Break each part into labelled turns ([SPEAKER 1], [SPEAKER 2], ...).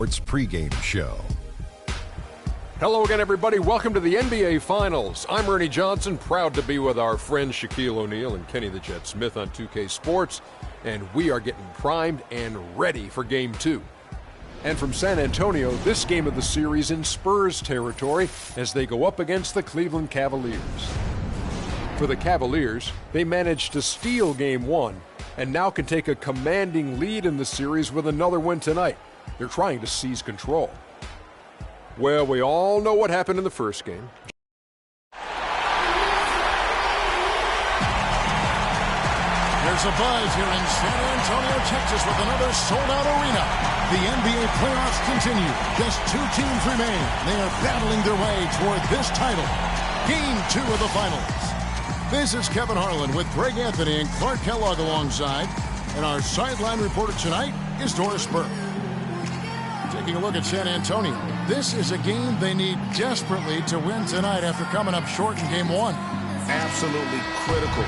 [SPEAKER 1] Sports pregame show.
[SPEAKER 2] Hello again, everybody. Welcome to the NBA Finals. I'm Ernie Johnson, proud to be with our friends Shaquille O'Neal and Kenny the Jet Smith on 2K Sports, and we are getting primed and ready for Game 2. And from San Antonio, this game of the series in Spurs territory as they go up against the Cleveland Cavaliers. For the Cavaliers, they managed to steal Game 1 and now can take a commanding lead in the series with another win tonight. They're trying to seize control. Well, we all know what happened in the first game.
[SPEAKER 3] There's a buzz here in San Antonio, Texas with another sold-out arena. The NBA playoffs continue. Just two teams remain. They are battling their way toward this title. Game 2 of the finals. This is Kevin Harlan with Greg Anthony and Clark Kellogg alongside. And our sideline reporter tonight is Doris Burke. Taking a look at San Antonio. This is a game they need desperately to win tonight after coming up short in Game 1.
[SPEAKER 4] Absolutely critical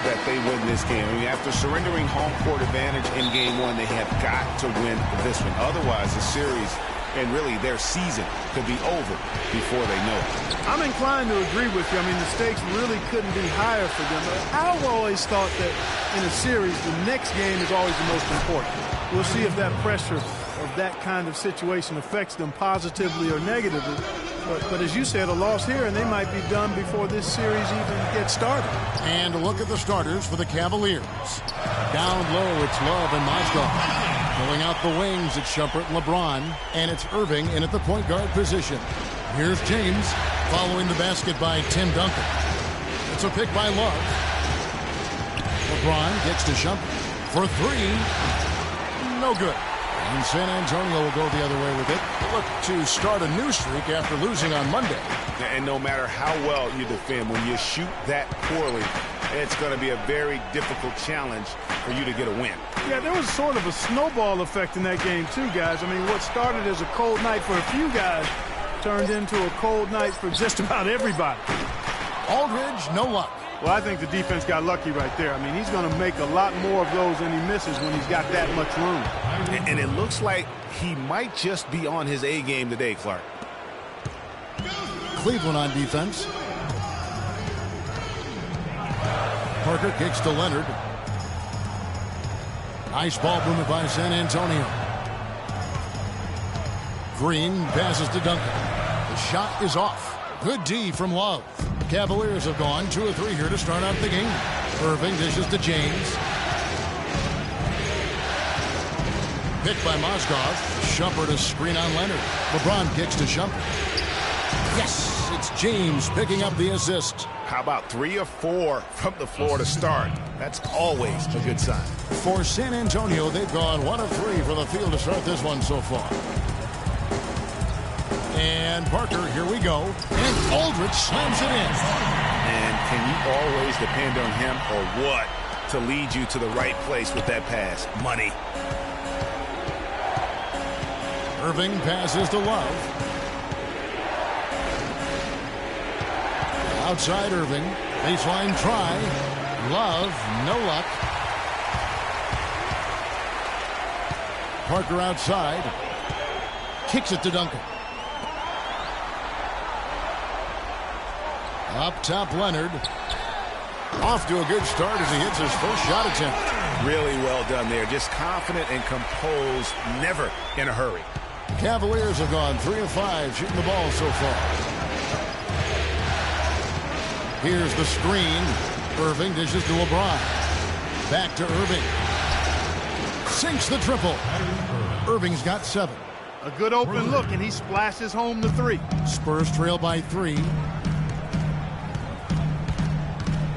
[SPEAKER 4] that they win this game. I mean, after surrendering home court advantage in Game 1, they have got to win this one. Otherwise, the series and really their season could be over before they know it.
[SPEAKER 5] I'm inclined to agree with you. I mean, the stakes really couldn't be higher for them. I've always thought that in a series, the next game is always the most important. We'll see if that pressure of that kind of situation affects them positively or negatively. But as you said, a loss here, and they might be done before this series even gets started.
[SPEAKER 3] And a look at the starters for the Cavaliers. Down low, it's Love and Mozgov. Pulling out the wings, it's Shumpert and LeBron. And it's Irving in at the point guard position. Here's James, following the basket by Tim Duncan. It's a pick by Love. LeBron gets to Shumpert for three. No good. And San Antonio will go the other way with it. Look to start a new streak after losing on Monday.
[SPEAKER 4] And no matter how well you defend, when you shoot that poorly, it's going to be a very difficult challenge for you to get a win.
[SPEAKER 5] Yeah, there was sort of a snowball effect in that game too, guys. I mean, what started as a cold night for a few guys turned into a cold night for just about everybody.
[SPEAKER 3] Aldridge, no luck.
[SPEAKER 5] Well, I think the defense got lucky right there. I mean, he's going to make a lot more of those than he misses when he's got that much room.
[SPEAKER 4] And it looks like he might just be on his A game today, Clark.
[SPEAKER 3] Cleveland on defense. Parker kicks to Leonard. Nice ball movement by San Antonio. Green passes to Duncan. The shot is off. Good D from Love. Cavaliers have gone 2 of 3 here to start out the game. Irving dishes to James. Picked by Mozgov. Shumpert a screen on Leonard. LeBron kicks to Shumpert. Yes, it's James picking up the assist.
[SPEAKER 4] How about 3 or 4 from the floor to start? That's always a good sign.
[SPEAKER 3] For San Antonio, they've gone 1 of 3 from the field to start this one so far. And Parker, here we go. And Aldridge slams it in.
[SPEAKER 4] And can you always depend on him or what to lead you to the right place with that pass? Money.
[SPEAKER 3] Irving passes to Love. Outside Irving. Baseline try. Love, no luck. Parker outside. Kicks it to Duncan. Up top, Leonard. Off to a good start as he hits his first shot attempt.
[SPEAKER 4] Really well done there. Just confident and composed, never in a hurry.
[SPEAKER 3] Cavaliers have gone 3 of 5 shooting the ball so far. Here's the screen. Irving dishes to LeBron. Back to Irving. Sinks the triple. Irving's got 7.
[SPEAKER 5] A good open look, and he splashes home the 3.
[SPEAKER 3] Spurs trail by 3.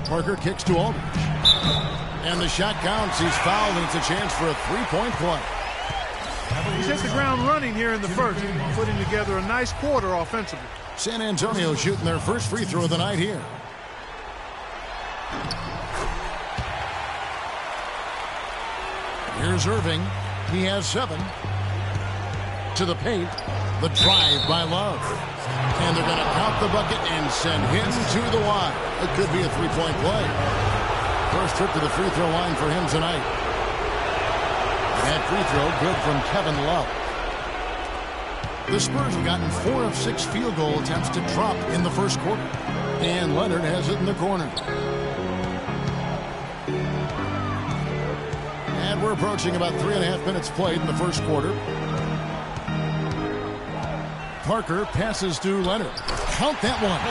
[SPEAKER 3] Parker kicks to Aldridge. And the shot counts. He's fouled, and it's a chance for a 3-point play.
[SPEAKER 5] He's hit the ground running here in the first, putting together a nice quarter offensively.
[SPEAKER 3] San Antonio shooting their first free throw of the night here. Here's Irving. He has 7. To the paint. The drive by Love. And they're going to count the bucket and send him to the line. It could be a 3-point play. First trip to the free throw line for him tonight. That free throw good from Kevin Love. The Spurs have gotten 4 of 6 field goal attempts to drop in the first quarter. And Leonard has it in the corner. And we're approaching about 3.5 minutes played in the first quarter. Parker passes to Leonard. Count that one.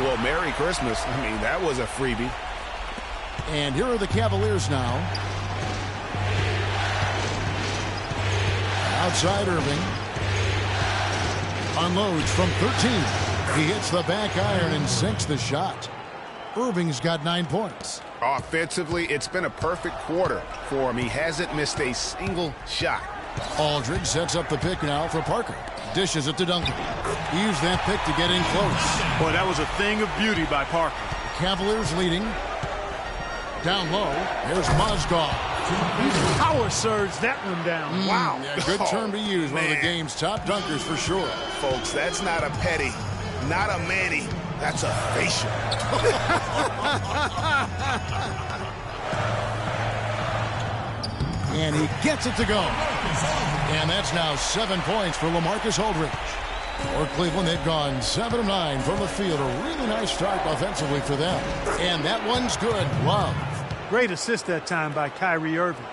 [SPEAKER 4] Well, Merry Christmas. I mean, that was a freebie.
[SPEAKER 3] And here are the Cavaliers now. Outside Irving. Unloads from 13. He hits the back iron and sinks the shot. Irving's got 9 points.
[SPEAKER 4] Offensively, it's been a perfect quarter for him. He hasn't missed a single shot.
[SPEAKER 3] Aldridge sets up the pick now for Parker. Dishes it to Duncan. Use that pick to get in close.
[SPEAKER 5] Boy, that was a thing of beauty by Parker.
[SPEAKER 3] Cavaliers leading. Down low, here's Mozgov.
[SPEAKER 5] He power surged that one down. Wow.
[SPEAKER 3] Yeah, good term to use. One of the game's top dunkers for sure.
[SPEAKER 4] Folks, that's not a petty, not a Manny. That's a facial.
[SPEAKER 3] And he gets it to go. And that's now 7 points for LaMarcus Aldridge. For Cleveland, they've gone 7 of 9 from the field. A really nice start offensively for them. And that one's good. Love.
[SPEAKER 5] Great assist that time by Kyrie Irving.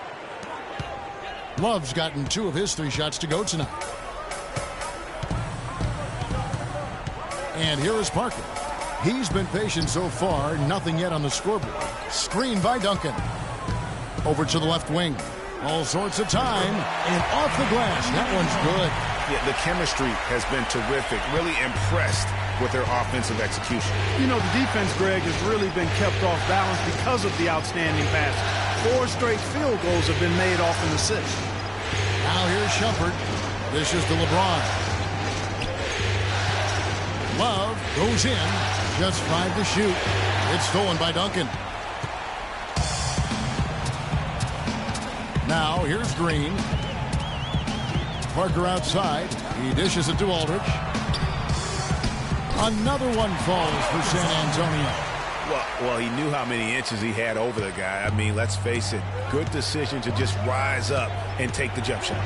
[SPEAKER 3] Love's gotten 2 of his 3 shots to go tonight. And here is Parker. He's been patient so far. Nothing yet on the scoreboard. Screen by Duncan. Over to the left wing. All sorts of time. And off the glass. That one's good.
[SPEAKER 4] Yeah, the chemistry has been terrific. Really impressed with their offensive execution.
[SPEAKER 5] You know, the defense, Greg, has really been kept off balance because of the outstanding pass. 4 straight field goals have been made off an assist.
[SPEAKER 3] Now here's Shumpert. This is to LeBron. Love goes in. Just 5 to shoot. It's stolen by Duncan. Now here's Green. Parker outside. He dishes it to Aldridge. Another one falls for San Antonio.
[SPEAKER 4] Well, he knew how many inches he had over the guy. I mean, let's face it. Good decision to just rise up and take the jump shot.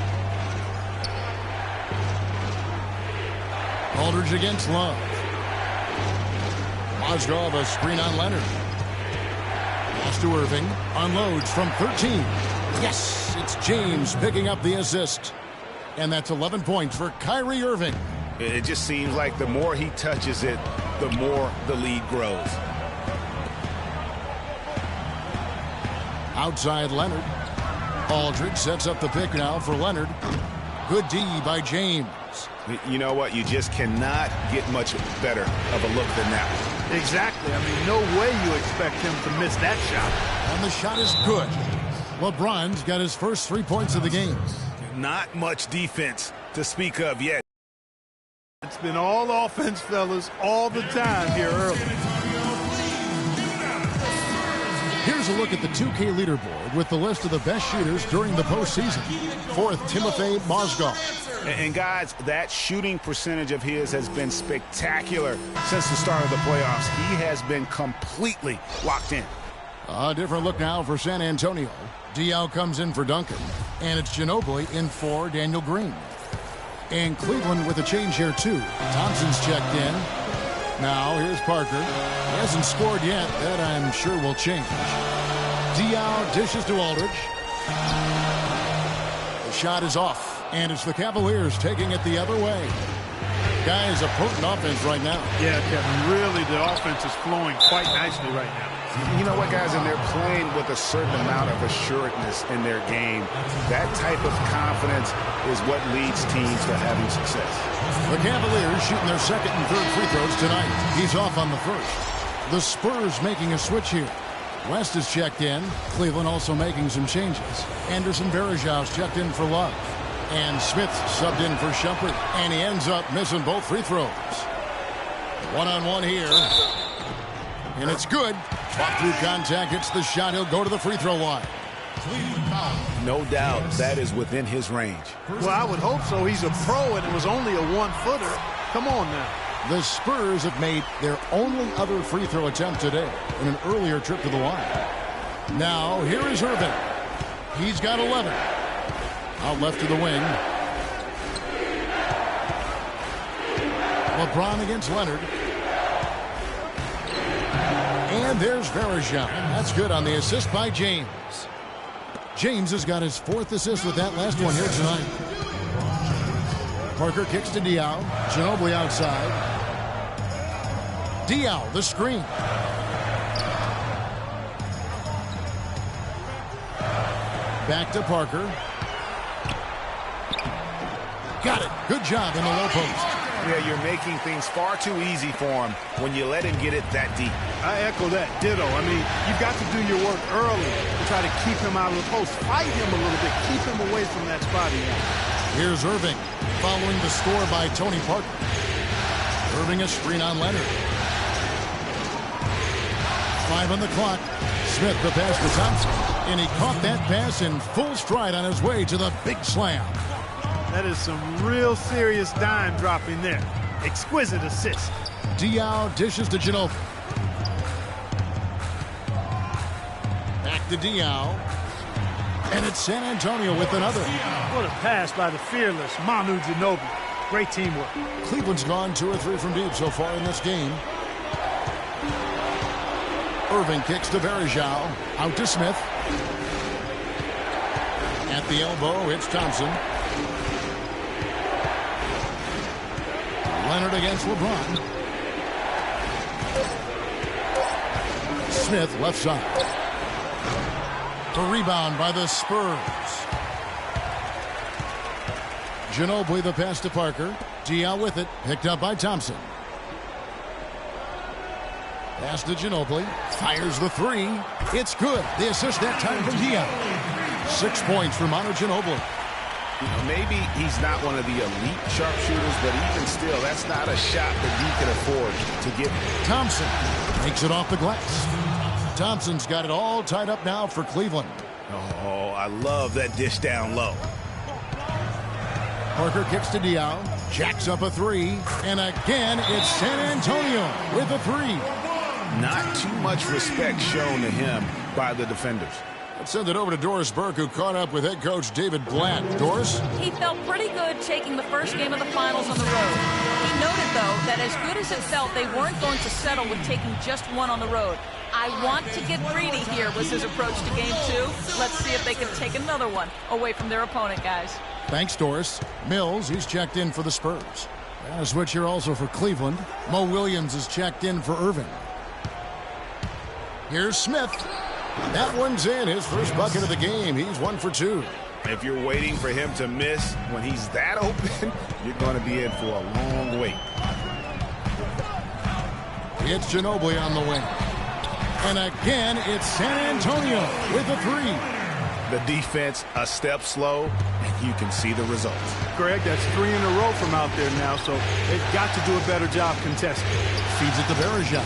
[SPEAKER 3] Aldridge against Love. Mozgov a screen on Leonard. Pass to Irving. Unloads from 13. Yes, it's James picking up the assist. And that's 11 points for Kyrie Irving.
[SPEAKER 4] It just seems like the more he touches it, the more the lead grows.
[SPEAKER 3] Outside Leonard. Aldridge sets up the pick now for Leonard. Good D by James.
[SPEAKER 4] You know what? You just cannot get much better of a look than that one.
[SPEAKER 5] Exactly. I mean, no way you expect him to miss that shot.
[SPEAKER 3] And the shot is good. LeBron's got his first 3 points of the game.
[SPEAKER 4] Not much defense to speak of yet.
[SPEAKER 5] It's been all offense, fellas, all the time here early.
[SPEAKER 3] Here's a look at the 2K leaderboard with the list of the best shooters during the postseason. 4th, Timothy Mozgov.
[SPEAKER 4] And guys, that shooting percentage of his has been spectacular since the start of the playoffs. He has been completely locked in.
[SPEAKER 3] A different look now for San Antonio. Diaw comes in for Duncan. And it's Ginobili in for Daniel Green. And Cleveland with a change here, too. Thompson's checked in. Now, here's Parker. He hasn't scored yet. That, I'm sure, will change. Diaw dishes to Aldridge. The shot is off. And it's the Cavaliers taking it the other way. Guys, a potent offense right now.
[SPEAKER 5] Yeah, Kevin, really the offense is flowing quite nicely right now.
[SPEAKER 4] You know what, guys? And they're playing with a certain amount of assuredness in their game. That type of confidence is what leads teams to having success.
[SPEAKER 3] The Cavaliers shooting their second and third free throws tonight. He's off on the first. The Spurs making a switch here. West is checked in. Cleveland also making some changes. Anderson Varejau's checked in for Love. And Smith subbed in for Shumpert. And he ends up missing both free throws. One-on-one here. And it's good. Fought through contact, hits the shot. He'll go to the free throw line.
[SPEAKER 4] No doubt that is within his range.
[SPEAKER 5] Well, I would hope so. He's a pro, and it was only a one-footer. Come on now.
[SPEAKER 3] The Spurs have made their only other free throw attempt today in an earlier trip to the line. Now, here is Irving. He's got 11. Out left to the wing. LeBron against Leonard. And there's Varejao. That's good on the assist by James. James has got his 4th assist with that last one here tonight. Parker kicks to Diaw. Ginobili outside. Diaw, the screen. Back to Parker. Got it. Good job in the low post.
[SPEAKER 4] Yeah, you're making things far too easy for him when you let him get it that deep.
[SPEAKER 5] I echo that. Ditto. I mean, you've got to do your work early to try to keep him out of the post. Fight him a little bit. Keep him away from that spot he has.
[SPEAKER 3] Here's Irving following the score by Tony Parker. Irving a screen on Leonard. 5 on the clock. Smith the pass to Thompson. And he caught that pass in full stride on his way to the big slam.
[SPEAKER 5] That is some real serious dime dropping there. Exquisite assist.
[SPEAKER 3] Diaw dishes to Ginobili. Back to Diaw. And it's San Antonio with another.
[SPEAKER 5] What a pass by the fearless Manu Ginobili. Great teamwork.
[SPEAKER 3] Cleveland's gone 2 or 3 from deep so far in this game. Irving kicks to Varejao. Out to Smith. At the elbow, it's Thompson. Leonard against LeBron. Smith left side. The rebound by the Spurs. Ginobili the pass to Parker. Diaw with it. Picked up by Thompson. Pass to Ginobili. Fires the 3. It's good. The assist that time from Diaw. 6 points for Manu Ginobili.
[SPEAKER 4] You know, maybe he's not one of the elite sharpshooters, but even still, that's not a shot that he can afford to give.
[SPEAKER 3] Thompson makes it off the glass. Thompson's got it all tied up now for Cleveland.
[SPEAKER 4] Oh, I love that dish down low.
[SPEAKER 3] Parker kicks to Diaw. Jacks up a 3. And again, it's San Antonio with a 3.
[SPEAKER 4] Not too much respect shown to him by the defenders.
[SPEAKER 3] Let's send it over to Doris Burke, who caught up with head coach David Blatt. Doris?
[SPEAKER 1] He felt pretty good taking the first game of the finals on the road. He noted, though, that as good as it felt, they weren't going to settle with taking just one on the road. I want to get greedy here was his approach to game 2. Let's see if they can take another one away from their opponent, guys.
[SPEAKER 3] Thanks, Doris. Mills, he's checked in for the Spurs. And a switch here also for Cleveland. Mo Williams is checked in for Irving. Here's Smith. That one's in. His first bucket of the game. He's 1 for 2.
[SPEAKER 4] If you're waiting for him to miss when he's that open, you're going to be in for a long wait.
[SPEAKER 3] It's Ginobili on the wing. And again, it's San Antonio with a 3.
[SPEAKER 4] The defense a step slow, and you can see the results.
[SPEAKER 5] Greg, that's 3 in a row from out there now, so they've got to do a better job contesting.
[SPEAKER 3] Feeds it to Varejao.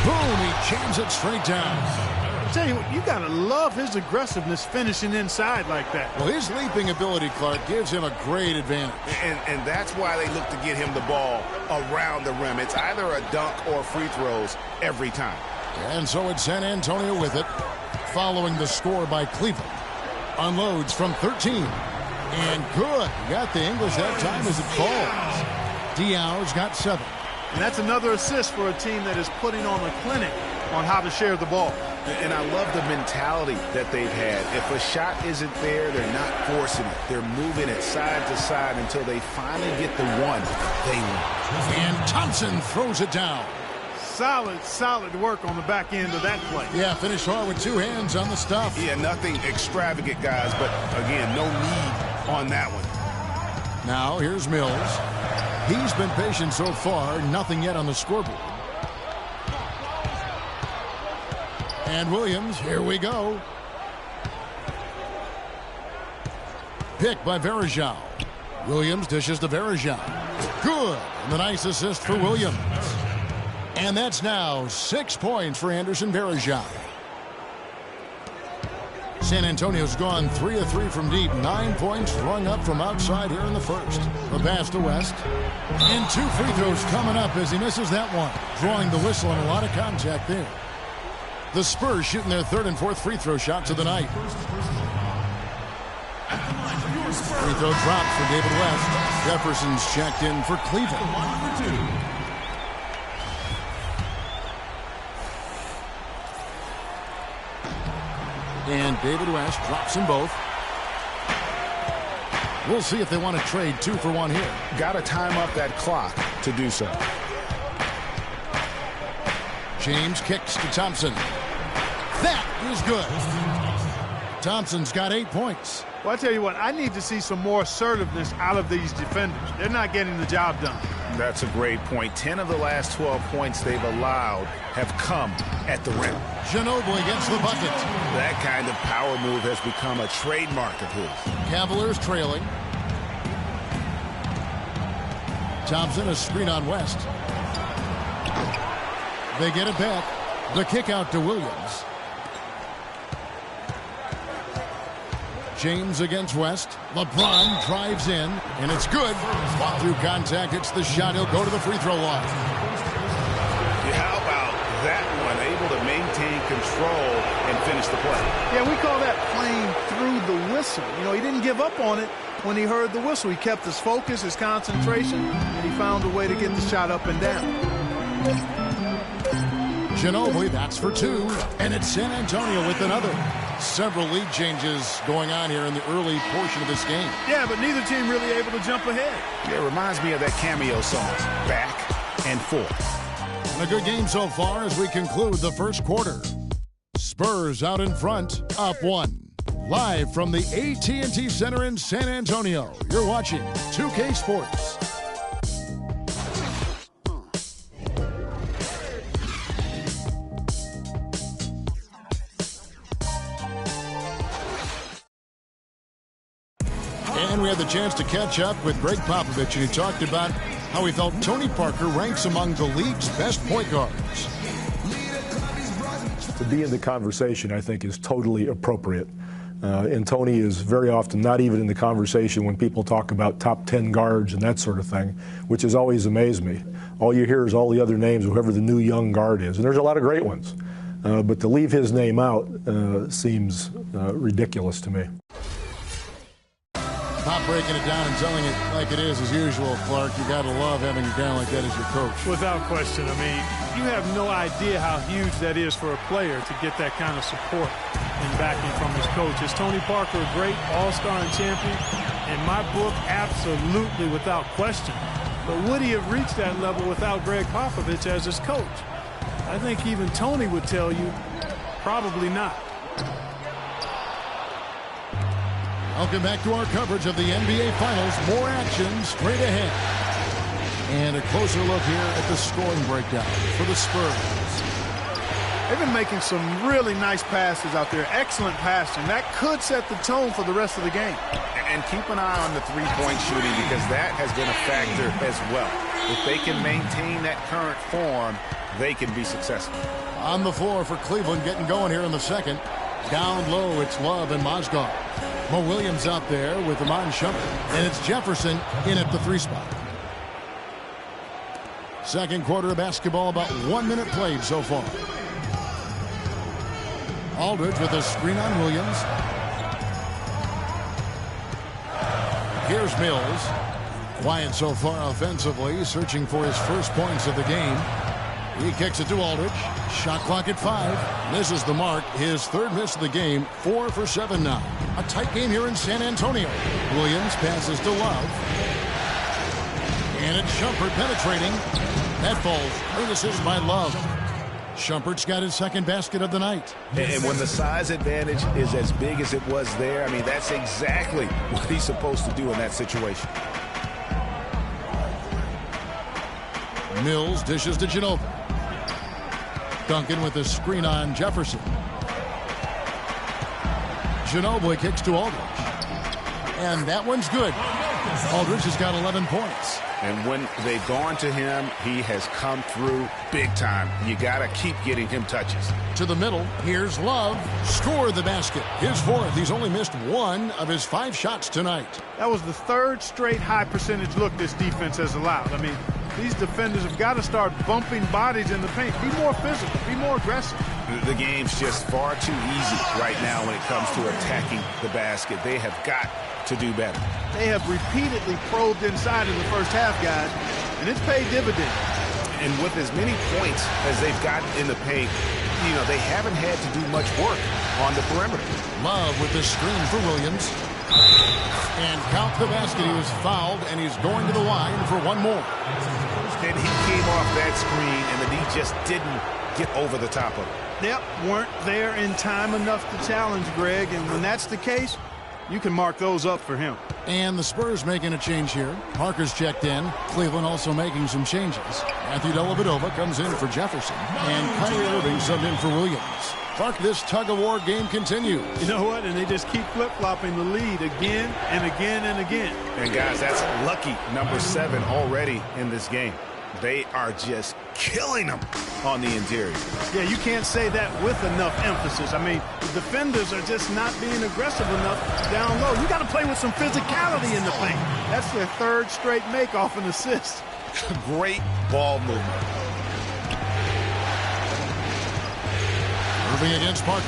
[SPEAKER 3] Boom, he jams it straight down.
[SPEAKER 5] I tell you what, you got to love his aggressiveness finishing inside like that.
[SPEAKER 3] Well, his leaping ability, Clark, gives him a great advantage.
[SPEAKER 4] And that's why they look to get him the ball around the rim. It's either a dunk or free throws every time.
[SPEAKER 3] And so it's San Antonio with it, following the score by Cleveland. Unloads from 13. And good. He got the English that time as it falls. Diaw's got 7.
[SPEAKER 5] And that's another assist for a team that is putting on a clinic on how to share the ball.
[SPEAKER 4] And I love the mentality that they've had. If a shot isn't there, they're not forcing it. They're moving it side to side until they finally get the one they want.
[SPEAKER 3] And Thompson throws it down.
[SPEAKER 5] Solid work on the back end of that play.
[SPEAKER 3] Yeah, finished hard with 2 hands on the stuff.
[SPEAKER 4] Yeah, nothing extravagant, guys, but again, no need on that one.
[SPEAKER 3] Now, here's Mills. He's been patient so far, nothing yet on the scoreboard. And Williams, here we go. Pick by Varejao. Williams dishes to Varejao. Good. And the nice assist for Williams. And that's now 6 points for Anderson Varejao. San Antonio's gone 3 of 3 from deep. 9 points rung up from outside here in the first. The pass to West. And 2 free throws coming up as he misses that one. Drawing the whistle and a lot of contact there. The Spurs shooting their 3rd and 4th free throw shots of the night. Free throw dropped for David West. Jefferson's checked in for Cleveland. And David West drops them both. We'll see if they want to trade 2 for 1 here.
[SPEAKER 4] Got to time up that clock to do so.
[SPEAKER 3] James kicks to Thompson. That is good. Thompson's got 8 points.
[SPEAKER 5] Well, I tell you what, I need to see some more assertiveness out of these defenders. They're not getting the job done.
[SPEAKER 4] That's a great point. 10 of the last 12 points they've allowed have come at the rim.
[SPEAKER 3] Ginobili gets the bucket.
[SPEAKER 4] That kind of power move has become a trademark of his.
[SPEAKER 3] Cavaliers trailing. Thompson, a screen on West. They get it back. The kick out to Williams. James against West. LeBron drives in, and it's good. Through contact, it's the shot. He'll go to the free throw line.
[SPEAKER 4] How about that one? Able to maintain control and finish the play.
[SPEAKER 5] Yeah, we call that playing through the whistle. You know, he didn't give up on it when he heard the whistle. He kept his focus, his concentration, and he found a way to get the shot up and down.
[SPEAKER 3] Ginobili, that's for 2. And it's San Antonio with another. Several lead changes going on here in the early portion of this game.
[SPEAKER 5] Yeah, but neither team really able to jump ahead.
[SPEAKER 4] Yeah, it reminds me of that cameo song, Back and Forth.
[SPEAKER 3] And a good game so far as we conclude the first quarter. Spurs out in front, up 1. Live from the AT&T Center in San Antonio, you're watching 2K Sports. And we had the chance to catch up with Greg Popovich, and he talked about how he felt Tony Parker ranks among the league's best point guards.
[SPEAKER 6] To be in the conversation, I think, is totally appropriate. And Tony is very often not even in the conversation when people talk about top 10 guards and that sort of thing, which has always amazed me. All you hear is all the other names of whoever the new young guard is. And there's a lot of great ones. But to leave his name out seems ridiculous to me.
[SPEAKER 3] Pop breaking it down and telling it like it is as usual, Clark. You got to love having a guy like that as your coach.
[SPEAKER 5] Without question. I mean, you have no idea how huge that is for a player to get that kind of support and backing from his coach. Is Tony Parker a great all-star and champion? In my book, absolutely without question. But would he have reached that level without Greg Popovich as his coach? I think even Tony would tell you, probably not.
[SPEAKER 3] Welcome back to our coverage of the NBA Finals. More action straight ahead. And a closer look here at the scoring breakdown for the Spurs.
[SPEAKER 5] They've been making some really nice passes out there. Excellent passing. That could set the tone for the rest of the game.
[SPEAKER 4] And keep an eye on the three-point shooting because that has been a factor as well. If they can maintain that current form, they can be successful.
[SPEAKER 3] On the floor for Cleveland, getting going here in the second. Down low, it's Love and Mozgov. Mo Williams out there with Iman Shumpert. And it's Jefferson in at the 3 spot. Second quarter of basketball, about 1 minute played so far. Aldridge with a screen on Williams. Here's Mills. Quiet so far offensively, searching for his first points of the game. He kicks it to Aldridge. Shot clock at 5. Misses the mark. His third miss of the game. 4 for 7 now. A tight game here in San Antonio. Williams passes to Love. And it's Shumpert penetrating. That falls. Great assist by Love. Shumpert's got his second basket of the night.
[SPEAKER 4] And when the size advantage is as big as it was there, I mean, that's exactly what he's supposed to do in that situation.
[SPEAKER 3] Mills dishes to Ginobili. Duncan with a screen on Jefferson. Ginobili kicks to Aldridge. And that one's good. Aldridge has got 11 points.
[SPEAKER 4] And when they've gone to him, he has come through big time. You got to keep getting him touches.
[SPEAKER 3] To the middle, here's Love. Scored the basket. His 4th. He's only missed 1 of his 5 shots tonight.
[SPEAKER 5] That was the 3rd straight high percentage look this defense has allowed. I mean, these defenders have got to start bumping bodies in the paint. Be more physical. Be more aggressive.
[SPEAKER 4] The game's just far too easy right now when it comes to attacking the basket. They have got to do better.
[SPEAKER 5] They have repeatedly probed inside in the first half, guys, and it's paid dividends.
[SPEAKER 4] And with as many points as they've gotten in the paint, they haven't had to do much work on the perimeter.
[SPEAKER 3] Love with the screen for Williams. And count the basket. He was fouled, and he's going to the line for one more.
[SPEAKER 4] And he came off that screen, and the D just didn't get over the top of it.
[SPEAKER 5] Yep, weren't there in time enough to challenge Greg, and when that's the case, you can mark those up for him.
[SPEAKER 3] And the Spurs making a change here. Parker's checked in. Cleveland also making some changes. Matthew Dellavedova comes in for Jefferson. And Kyrie Irving subbed in for Williams. Clark, this tug-of-war game continues.
[SPEAKER 5] You know what? And they just keep flip-flopping the lead again and again and again.
[SPEAKER 4] And, guys, that's lucky number 7 already in this game. They are just killing them on the interior.
[SPEAKER 5] Yeah, you can't say that with enough emphasis. I mean, the defenders are just not being aggressive enough down low. You got to play with some physicality in the paint. That's their 3rd straight make off an assist.
[SPEAKER 4] Great ball movement.
[SPEAKER 3] Irving against Parker.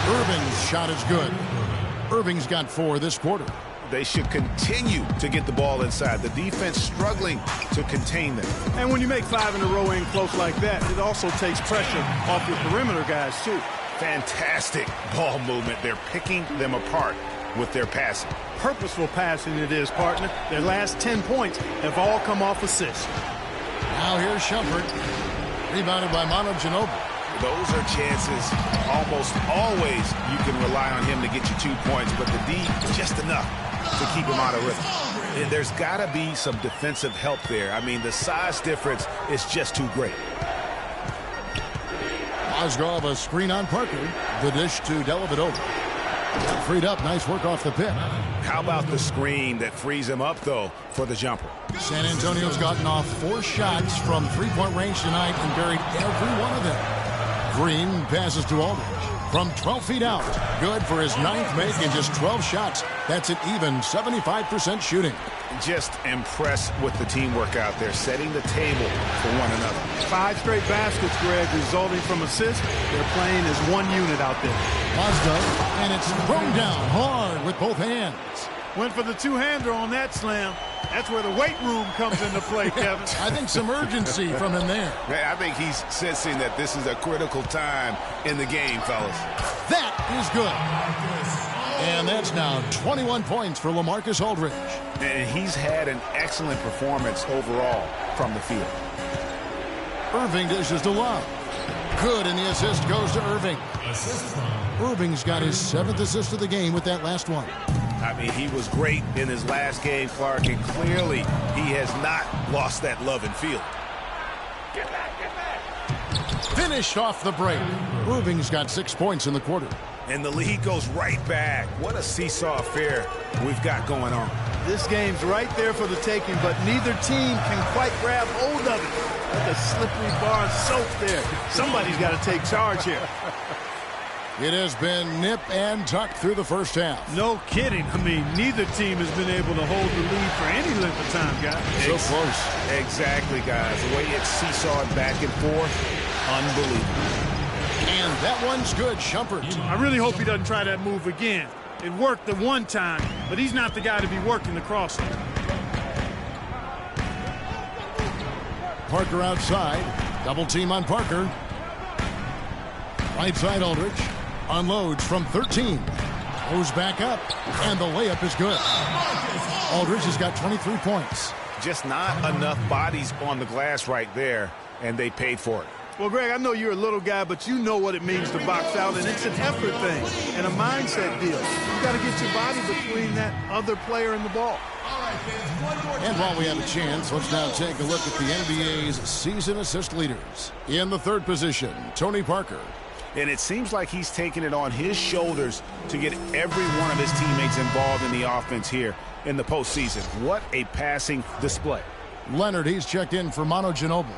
[SPEAKER 3] Irving's shot is good. Irving's got 4 this quarter.
[SPEAKER 4] They should continue to get the ball inside. The defense struggling to contain them.
[SPEAKER 5] And when you make 5 in a row in close like that, it also takes pressure off your perimeter guys, too.
[SPEAKER 4] Fantastic ball movement. They're picking them apart with their passing.
[SPEAKER 5] Purposeful passing it is, partner. Their last 10 points have all come off assists.
[SPEAKER 3] Now here's Shumpert. Rebounded by Manu Ginobili.
[SPEAKER 4] Those are chances. Almost always you can rely on him to get you 2 points, but the D, just enough to keep him out of rhythm. There's got to be some defensive help there. I mean, the size difference is just too great.
[SPEAKER 3] Mozgov a screen on Parker. The dish to Dellavedova. Freed up. Nice work off the pick.
[SPEAKER 4] How about the screen that frees him up, though, for the jumper?
[SPEAKER 3] San Antonio's gotten off 4 shots from 3-point range tonight and buried every one of them. Green passes to Aldridge from 12 feet out. Good for his 9th make in just 12 shots. That's an even 75% shooting.
[SPEAKER 4] Just impressed with the teamwork out there, setting the table for one another.
[SPEAKER 5] 5 straight baskets, Greg, resulting from assists. They're playing as one unit out there.
[SPEAKER 3] Mazda, and it's thrown down hard with both hands.
[SPEAKER 5] Went for the 2-hander on that slam. That's where the weight room comes into play, Kevin.
[SPEAKER 3] I think some urgency from him there.
[SPEAKER 4] I think he's sensing that this is a critical time in the game, fellas.
[SPEAKER 3] That is good. And that's now 21 points for LaMarcus Aldridge.
[SPEAKER 4] And he's had an excellent performance overall from the field.
[SPEAKER 3] Irving dishes to Love. Good, and the assist goes to Irving. Irving's got his 7th assist of the game with that last one.
[SPEAKER 4] I mean, he was great in his last game, Clark, and clearly he has not lost that love and feel.
[SPEAKER 3] Get back. Finished off the break. Irving's got 6 points in the quarter.
[SPEAKER 4] And the lead goes right back. What a seesaw affair we've got going on.
[SPEAKER 5] This game's right there for the taking, but neither team can quite grab hold of it. Like a slippery bar of soap there. Somebody's got to take charge here.
[SPEAKER 3] It has been nip and tuck through the first half.
[SPEAKER 5] No kidding. I mean, neither team has been able to hold the lead for any length of time, guys.
[SPEAKER 3] So close.
[SPEAKER 4] Exactly, guys. The way it's seesawed back and forth, unbelievable.
[SPEAKER 3] And that one's good, Shumpert.
[SPEAKER 5] I really hope he doesn't try that move again. It worked the one time, but he's not the guy to be working the crossover.
[SPEAKER 3] Parker outside. Double team on Parker. Right side Aldridge. Unloads from 13. Goes back up. And the layup is good. Aldridge has got 23 points.
[SPEAKER 4] Just not enough bodies on the glass right there, and they paid for it.
[SPEAKER 5] Well, Greg, I know you're a little guy, but you know what it means to box out, and it's an effort thing and a mindset deal. You got to get your body between that other player and the ball.
[SPEAKER 3] And while we have a chance, let's now take a look at the NBA's season assist leaders. In the 3rd position, Tony Parker.
[SPEAKER 4] And it seems like he's taking it on his shoulders to get every one of his teammates involved in the offense here in the postseason. What a passing display.
[SPEAKER 3] Leonard, he's checked in for Manu Ginobili.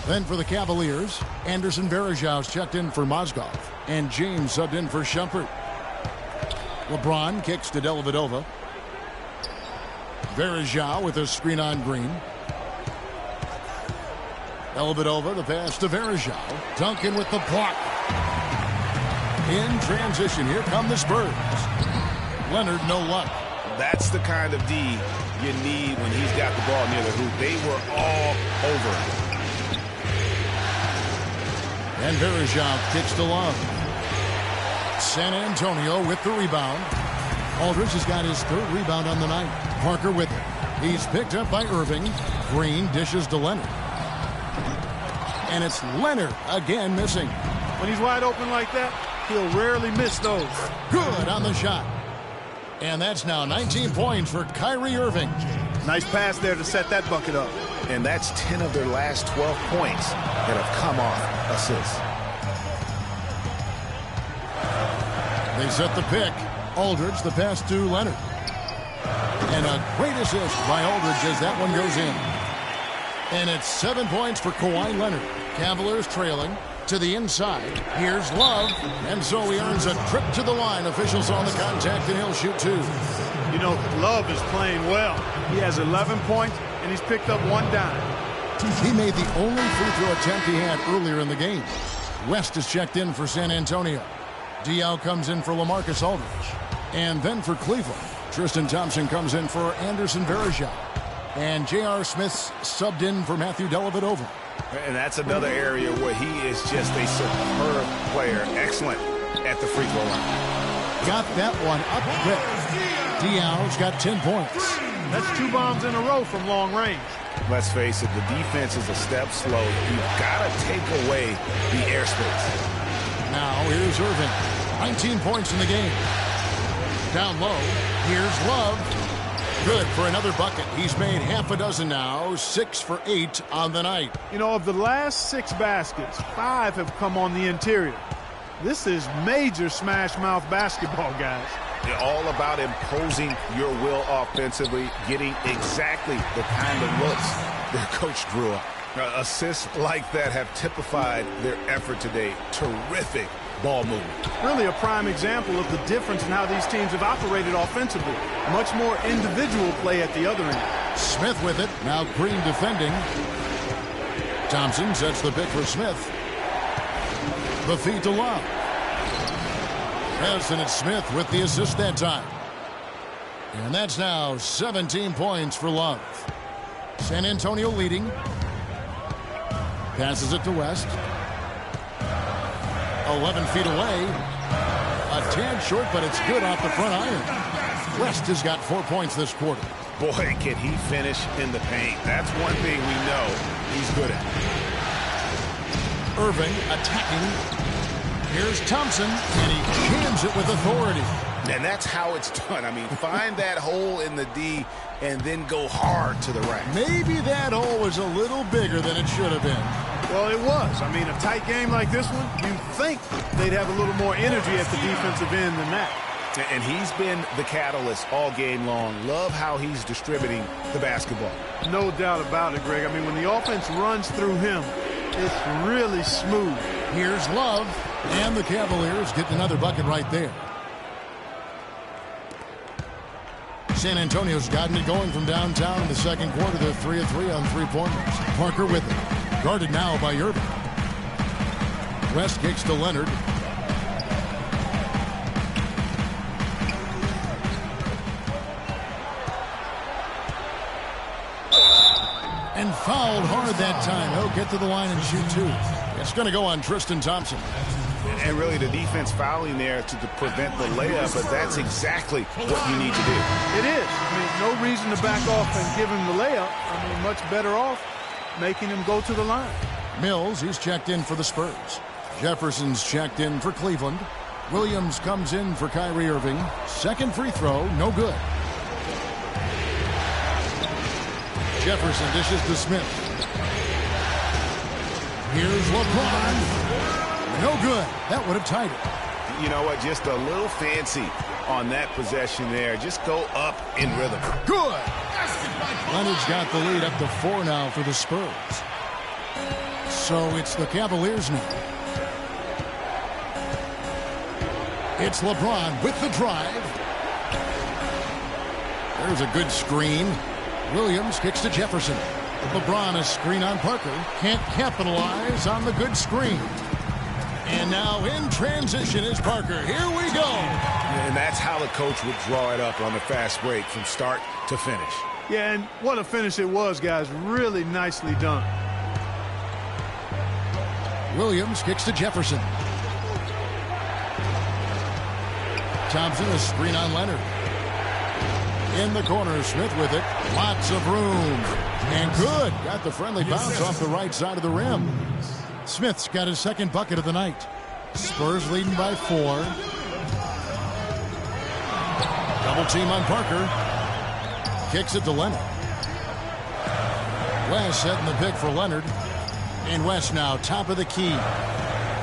[SPEAKER 3] Then for the Cavaliers, Anderson Varejau's checked in for Mozgov. And James subbed in for Shumpert. LeBron kicks to Dellavedova. Varejau with a screen on Green. Dellavedova, the pass to Varejau. Duncan with the block. In transition, here come the Spurs. Leonard, no luck.
[SPEAKER 4] That's the kind of D you need when he's got the ball near the hoop. They were all over him.
[SPEAKER 3] And Verejao kicks to Love. San Antonio with the rebound. Aldridge has got his 3rd rebound on the night. Parker with it. He's picked up by Irving. Green dishes to Leonard. And it's Leonard again missing.
[SPEAKER 5] When he's wide open like that, he'll rarely miss those.
[SPEAKER 3] Good on the shot. And that's now 19 points for Kyrie Irving.
[SPEAKER 5] Nice pass there to set that bucket up.
[SPEAKER 4] And that's 10 of their last 12 points that have come off assists.
[SPEAKER 3] They set the pick. Aldridge, the pass to Leonard. And a great assist by Aldridge as that one goes in. And it's 7 points for Kawhi Leonard. Cavaliers trailing to the inside. Here's Love. And so he earns a trip to the line. Officials on the contact, and he'll shoot 2.
[SPEAKER 5] You know, Love is playing well. He has 11 points, and he's picked up 1 dime.
[SPEAKER 3] He made the only free throw attempt he had earlier in the game. West is checked in for San Antonio. Diaw comes in for LaMarcus Aldridge. And then for Cleveland, Tristan Thompson comes in for Anderson Varejao. And J.R. Smith's subbed in for Matthew Dellavedova.
[SPEAKER 4] And that's another area where he is just a superb player. Excellent at the free throw line.
[SPEAKER 3] Got that one up quick. Diaw's got 10 points.
[SPEAKER 5] That's 2 bombs in a row from long range.
[SPEAKER 4] Let's face it, the defense is a step slow. You've got to take away the airspace.
[SPEAKER 3] Now here's Irving. 19 points in the game. Down low, here's Love. Good for another bucket. He's made half a dozen now, 6 for 8 on the night.
[SPEAKER 5] You know, of the last 6 baskets, 5 have come on the interior. This is major smash mouth basketball, guys.
[SPEAKER 4] They're all about imposing your will offensively, getting exactly the kind of looks their coach drew up. Assists like that have typified their effort today. Terrific ball movement.
[SPEAKER 5] Really a prime example of the difference in how these teams have operated offensively. Much more individual play at the other end.
[SPEAKER 3] Smith with it. Now Green defending. Thompson sets the pick for Smith. The feed to Love. Yes, and it's Smith with the assist that time. And that's now 17 points for Love. San Antonio leading. Passes it to West. 11 feet away. A tad short, but it's good off the front iron. West has got 4 points this quarter.
[SPEAKER 4] Boy, can he finish in the paint. That's one thing we know he's good at.
[SPEAKER 3] Irving attacking. Here's Thompson, and he jams it with authority.
[SPEAKER 4] And that's how it's done. I mean, find that hole in the D and then go hard to the rack.
[SPEAKER 3] Maybe that hole was a little bigger than it should have been.
[SPEAKER 5] Well, it was. I mean, a tight game like this one, you'd think they'd have a little more energy at the defensive end than that.
[SPEAKER 4] And he's been the catalyst all game long. Love how he's distributing the basketball.
[SPEAKER 5] No doubt about it, Greg. I mean, when the offense runs through him, it's really smooth.
[SPEAKER 3] Here's Love, and the Cavaliers get another bucket right there. San Antonio's gotten it going from downtown in the second quarter. They're 3 of 3 on 3-pointers. Parker with it. Guarded now by Irving. West kicks to Leonard. And fouled hard that time. He'll get to the line and shoot 2. It's going to go on Tristan Thompson.
[SPEAKER 4] And really the defense fouling there to prevent the layup, but that's exactly what you need to do.
[SPEAKER 5] It is. I mean, no reason to back off and give him the layup. I mean, much better off making him go to the line.
[SPEAKER 3] Mills, he's checked in for the Spurs. Jefferson's checked in for Cleveland. Williams comes in for Kyrie Irving. Second free throw, no good. Jefferson dishes to Smith. Here's LeBron. No good. That would have tied it.
[SPEAKER 4] You know what? Just a little fancy on that possession there. Just go up in rhythm.
[SPEAKER 3] Good. Leonard's got the lead up to 4 now for the Spurs. So it's the Cavaliers now. It's LeBron with the drive. There's a good screen. Williams kicks to Jefferson. LeBron, a screen on Parker. Can't capitalize on the good screen. And now in transition is Parker. Here we go.
[SPEAKER 4] And that's how the coach would draw it up on the fast break from start to finish.
[SPEAKER 5] Yeah, and what a finish it was, guys. Really nicely done.
[SPEAKER 3] Williams kicks to Jefferson. Thompson, a screen on Leonard. In the corner, Smith with it. Lots of room. And good. Got the friendly bounce off the right side of the rim. Smith's got his second bucket of the night. Spurs leading by 4. Double team on Parker. Kicks it to Leonard. West setting the pick for Leonard. And West now top of the key.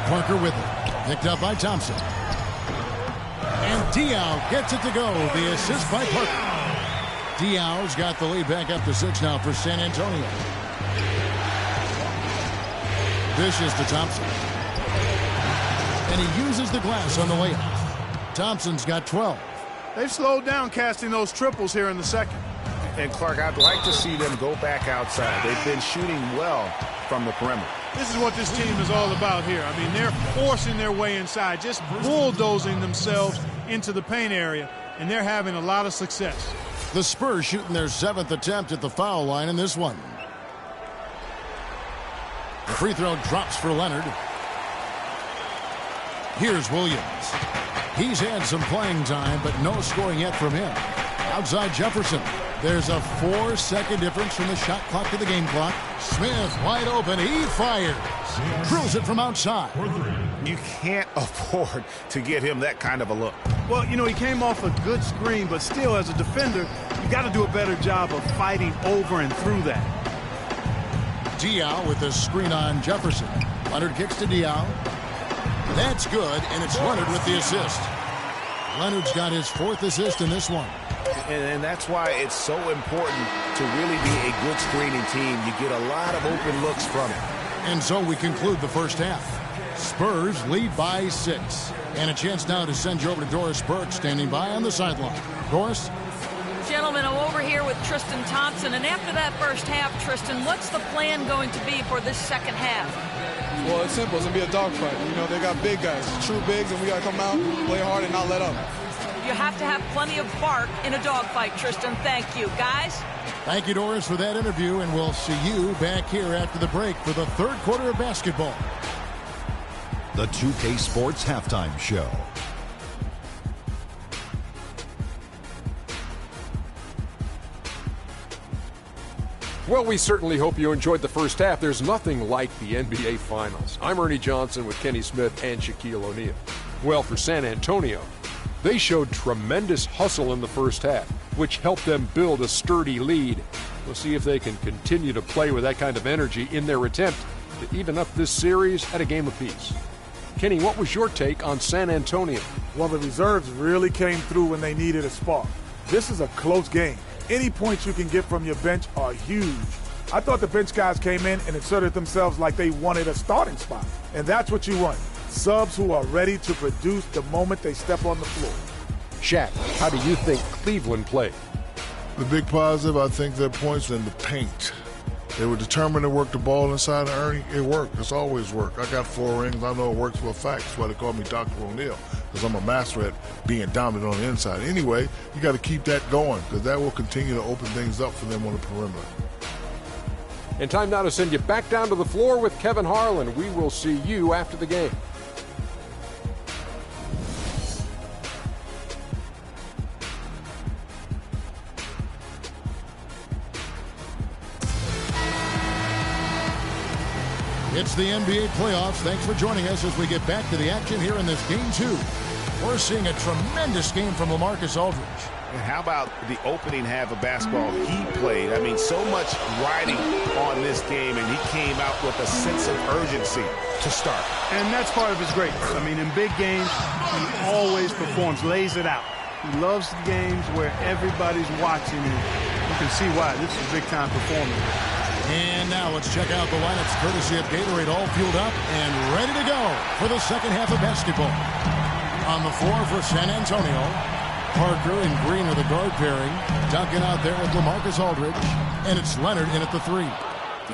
[SPEAKER 3] Parker with it. Picked up by Thompson. And Diaw gets it to go. The assist by Parker. Diaw's got the lead back up to 6 now for San Antonio. Dishes to Thompson. And he uses the glass on the layup. Thompson's got 12.
[SPEAKER 5] They've slowed down casting those triples here in the second.
[SPEAKER 4] And Clark, I'd like to see them go back outside. They've been shooting well from the perimeter.
[SPEAKER 5] This is what this team is all about here. I mean, they're forcing their way inside, just bulldozing themselves into the paint area, and they're having a lot of success.
[SPEAKER 3] The Spurs shooting their 7th attempt at the foul line in this one. The free throw drops for Leonard. Here's Williams. He's had some playing time, but no scoring yet from him. Outside Jefferson. There's a 4-second difference from the shot clock to the game clock. Smith wide open. He fires. Drills it from outside.
[SPEAKER 4] You can't afford to get him that kind of a look.
[SPEAKER 5] Well, you know, he came off a good screen, but still, as a defender, you got to do a better job of fighting over and through that.
[SPEAKER 3] Diaw with the screen on Jefferson. Leonard kicks to Diaw. That's good, and it's Leonard with the assist. Leonard's got his 4th assist in this one.
[SPEAKER 4] And that's why it's so important to really be a good screening team. You get a lot of open looks from it.
[SPEAKER 3] And so we conclude the first half. Spurs lead by 6. And a chance now to send you over to Doris Burke, standing by on the sideline. Doris?
[SPEAKER 1] Gentlemen, I'm over here with Tristan Thompson. And after that first half, Tristan, what's the plan going to be for this second half?
[SPEAKER 7] Well, it's simple. It's going to be a dogfight. You know, they got big guys, true bigs, and we got to come out, play hard, and not let up.
[SPEAKER 1] You have to have plenty of bark in a dogfight, Tristan. Thank you. Guys?
[SPEAKER 3] Thank you, Doris, for that interview, and we'll see you back here after the break for the 3rd quarter of basketball.
[SPEAKER 8] The 2K Sports Halftime Show.
[SPEAKER 2] Well, we certainly hope you enjoyed the first half. There's nothing like the NBA Finals. I'm Ernie Johnson with Kenny Smith and Shaquille O'Neal. Well, for San Antonio, they showed tremendous hustle in the first half, which helped them build a sturdy lead. We'll see if they can continue to play with that kind of energy in their attempt to even up this series at a game apiece. Kenny, what was your take on San Antonio?
[SPEAKER 9] Well, the reserves really came through when they needed a spark. This is a close game. Any points you can get from your bench are huge. I thought the bench guys came in and inserted themselves like they wanted a starting spot. And that's what you want. Subs who are ready to produce the moment they step on the floor.
[SPEAKER 2] Shaq, how do you think Cleveland played?
[SPEAKER 10] The big positive, I think, their points in the paint. They were determined to work the ball inside of Ernie. It worked. It's always worked. I got 4 rings. I know it works for a fact. That's why they call me Dr. O'Neal, because I'm a master at being dominant on the inside. Anyway, you got to keep that going, because that will continue to open things up for them on the perimeter.
[SPEAKER 2] And time now to send you back down to the floor with Kevin Harlan. We will see you after the game.
[SPEAKER 3] It's the NBA playoffs. Thanks for joining us as we get back to the action here in this Game 2. We're seeing a tremendous game from LaMarcus Aldridge.
[SPEAKER 4] And how about the opening half of basketball he played? I mean, so much riding on this game, and he came out with a sense of urgency to start.
[SPEAKER 5] And that's part of his greatness. I mean, in big games, he always performs, lays it out. He loves the games where everybody's watching, and you can see why. This is a big-time performance.
[SPEAKER 3] And now let's check out the lineups courtesy of Gatorade, all fueled up and ready to go for the second half of basketball. On the floor for San Antonio, Parker and Green are the guard pairing. Duncan out there with LaMarcus Aldridge. And it's Leonard in at the 3.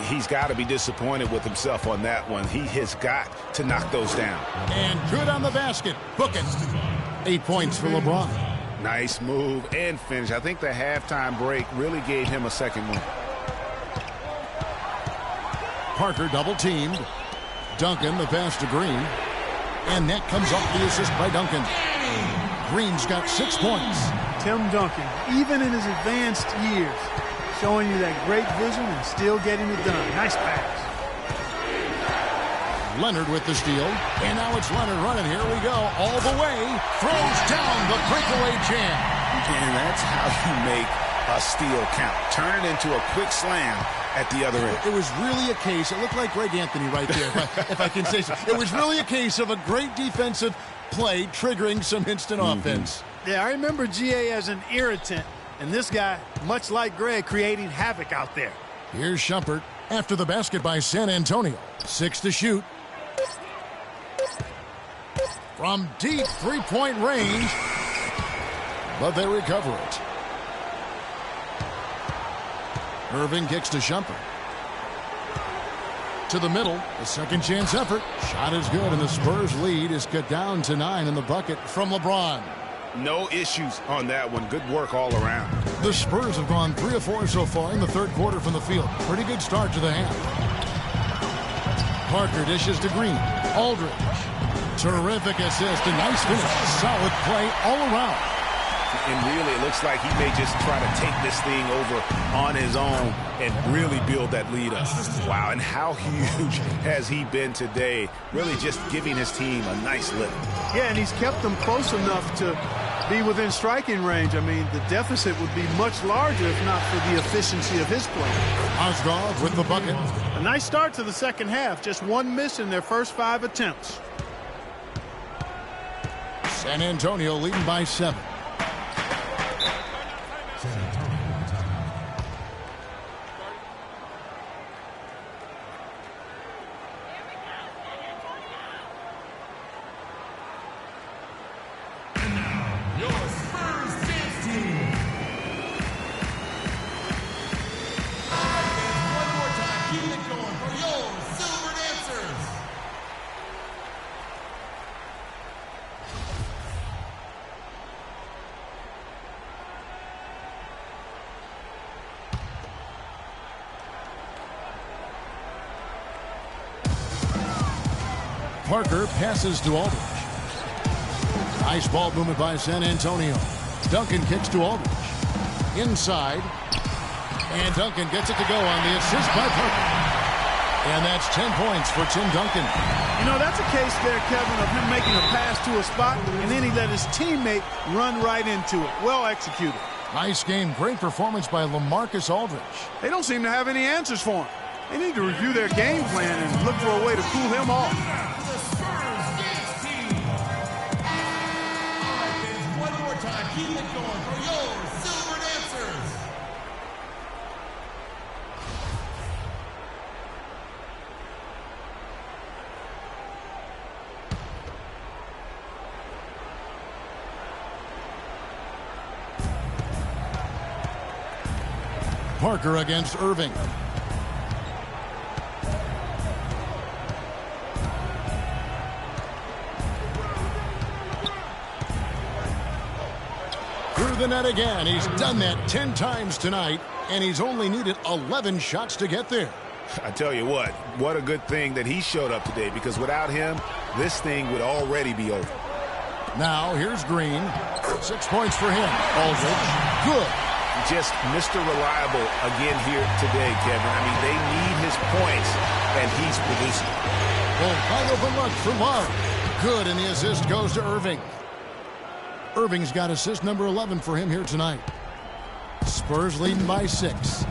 [SPEAKER 4] He's got to be disappointed with himself on that one. He has got to knock those down.
[SPEAKER 3] And good on the basket. Book it. 8 points for LeBron.
[SPEAKER 4] Nice move and finish. I think the halftime break really gave him a second win.
[SPEAKER 3] Parker double-teamed. Duncan, the pass to Green. And that comes off the assist by Duncan. Green's got 6 points.
[SPEAKER 5] Tim Duncan, even in his advanced years, showing you that great vision and still getting it done. Nice pass.
[SPEAKER 3] Leonard with the steal. And now it's Leonard running. Here we go. All the way. Throws down the breakaway jam.
[SPEAKER 4] And that's how you make a steal count. Turn it into a quick slam at the other end.
[SPEAKER 3] It was really a case. It looked like Greg Anthony right there, if I can say so. It was really a case of a great defensive play triggering some instant offense.
[SPEAKER 5] Yeah, I remember GA as an irritant. And this guy, much like Greg, creating havoc out there.
[SPEAKER 3] Here's Shumpert after the basket by San Antonio. 6 to shoot. From deep three-point range. But they recover it. Irving kicks to Shumpert. To the middle. A second chance effort. Shot is good, and the Spurs lead is cut down to 9 in the bucket from LeBron.
[SPEAKER 4] No issues on that one. Good work all around.
[SPEAKER 3] The Spurs have gone 3 of 4 so far in the third quarter from the field. Pretty good start to the half. Parker dishes to Green. Aldridge. Terrific assist. A nice finish. Solid play all around.
[SPEAKER 4] And really, it looks like he may just try to take this thing over on his own and really build that lead up. Wow, and how huge has he been today? Really just giving his team a nice lift.
[SPEAKER 5] Yeah, and he's kept them close enough to be within striking range. I mean, the deficit would be much larger if not for the efficiency of his play.
[SPEAKER 3] Osgood with the bucket.
[SPEAKER 5] A nice start to the second half. Just one miss in their first 5 attempts.
[SPEAKER 3] San Antonio leading by 7. Parker passes to Aldridge. Nice ball movement by San Antonio. Duncan kicks to Aldridge. Inside. And Duncan gets it to go on the assist by Parker. And that's 10 points for Tim Duncan.
[SPEAKER 5] You know, that's a case there, Kevin, of him making a pass to a spot, and then he let his teammate run right into it. Well executed.
[SPEAKER 3] Nice game. Great performance by LaMarcus Aldridge.
[SPEAKER 5] They don't seem to have any answers for him. They need to review their game plan and look for a way to cool him off.
[SPEAKER 11] Keep it going for your Silver Dancers.
[SPEAKER 3] Parker against Irving. The net again. He's done that 10 times tonight, and he's only needed 11 shots to get there.
[SPEAKER 4] I tell you what a good thing that he showed up today, because without him, this thing would already be over.
[SPEAKER 3] Now, here's Green. 6 points for him. Aldridge. Good.
[SPEAKER 4] Just Mr. Reliable again here today, Kevin. I mean, they need his points, and he's producing.
[SPEAKER 3] Well, wide open look for Love. Good, and the assist goes to Irving. Irving's got assist number 11 for him here tonight. Spurs leading by 6.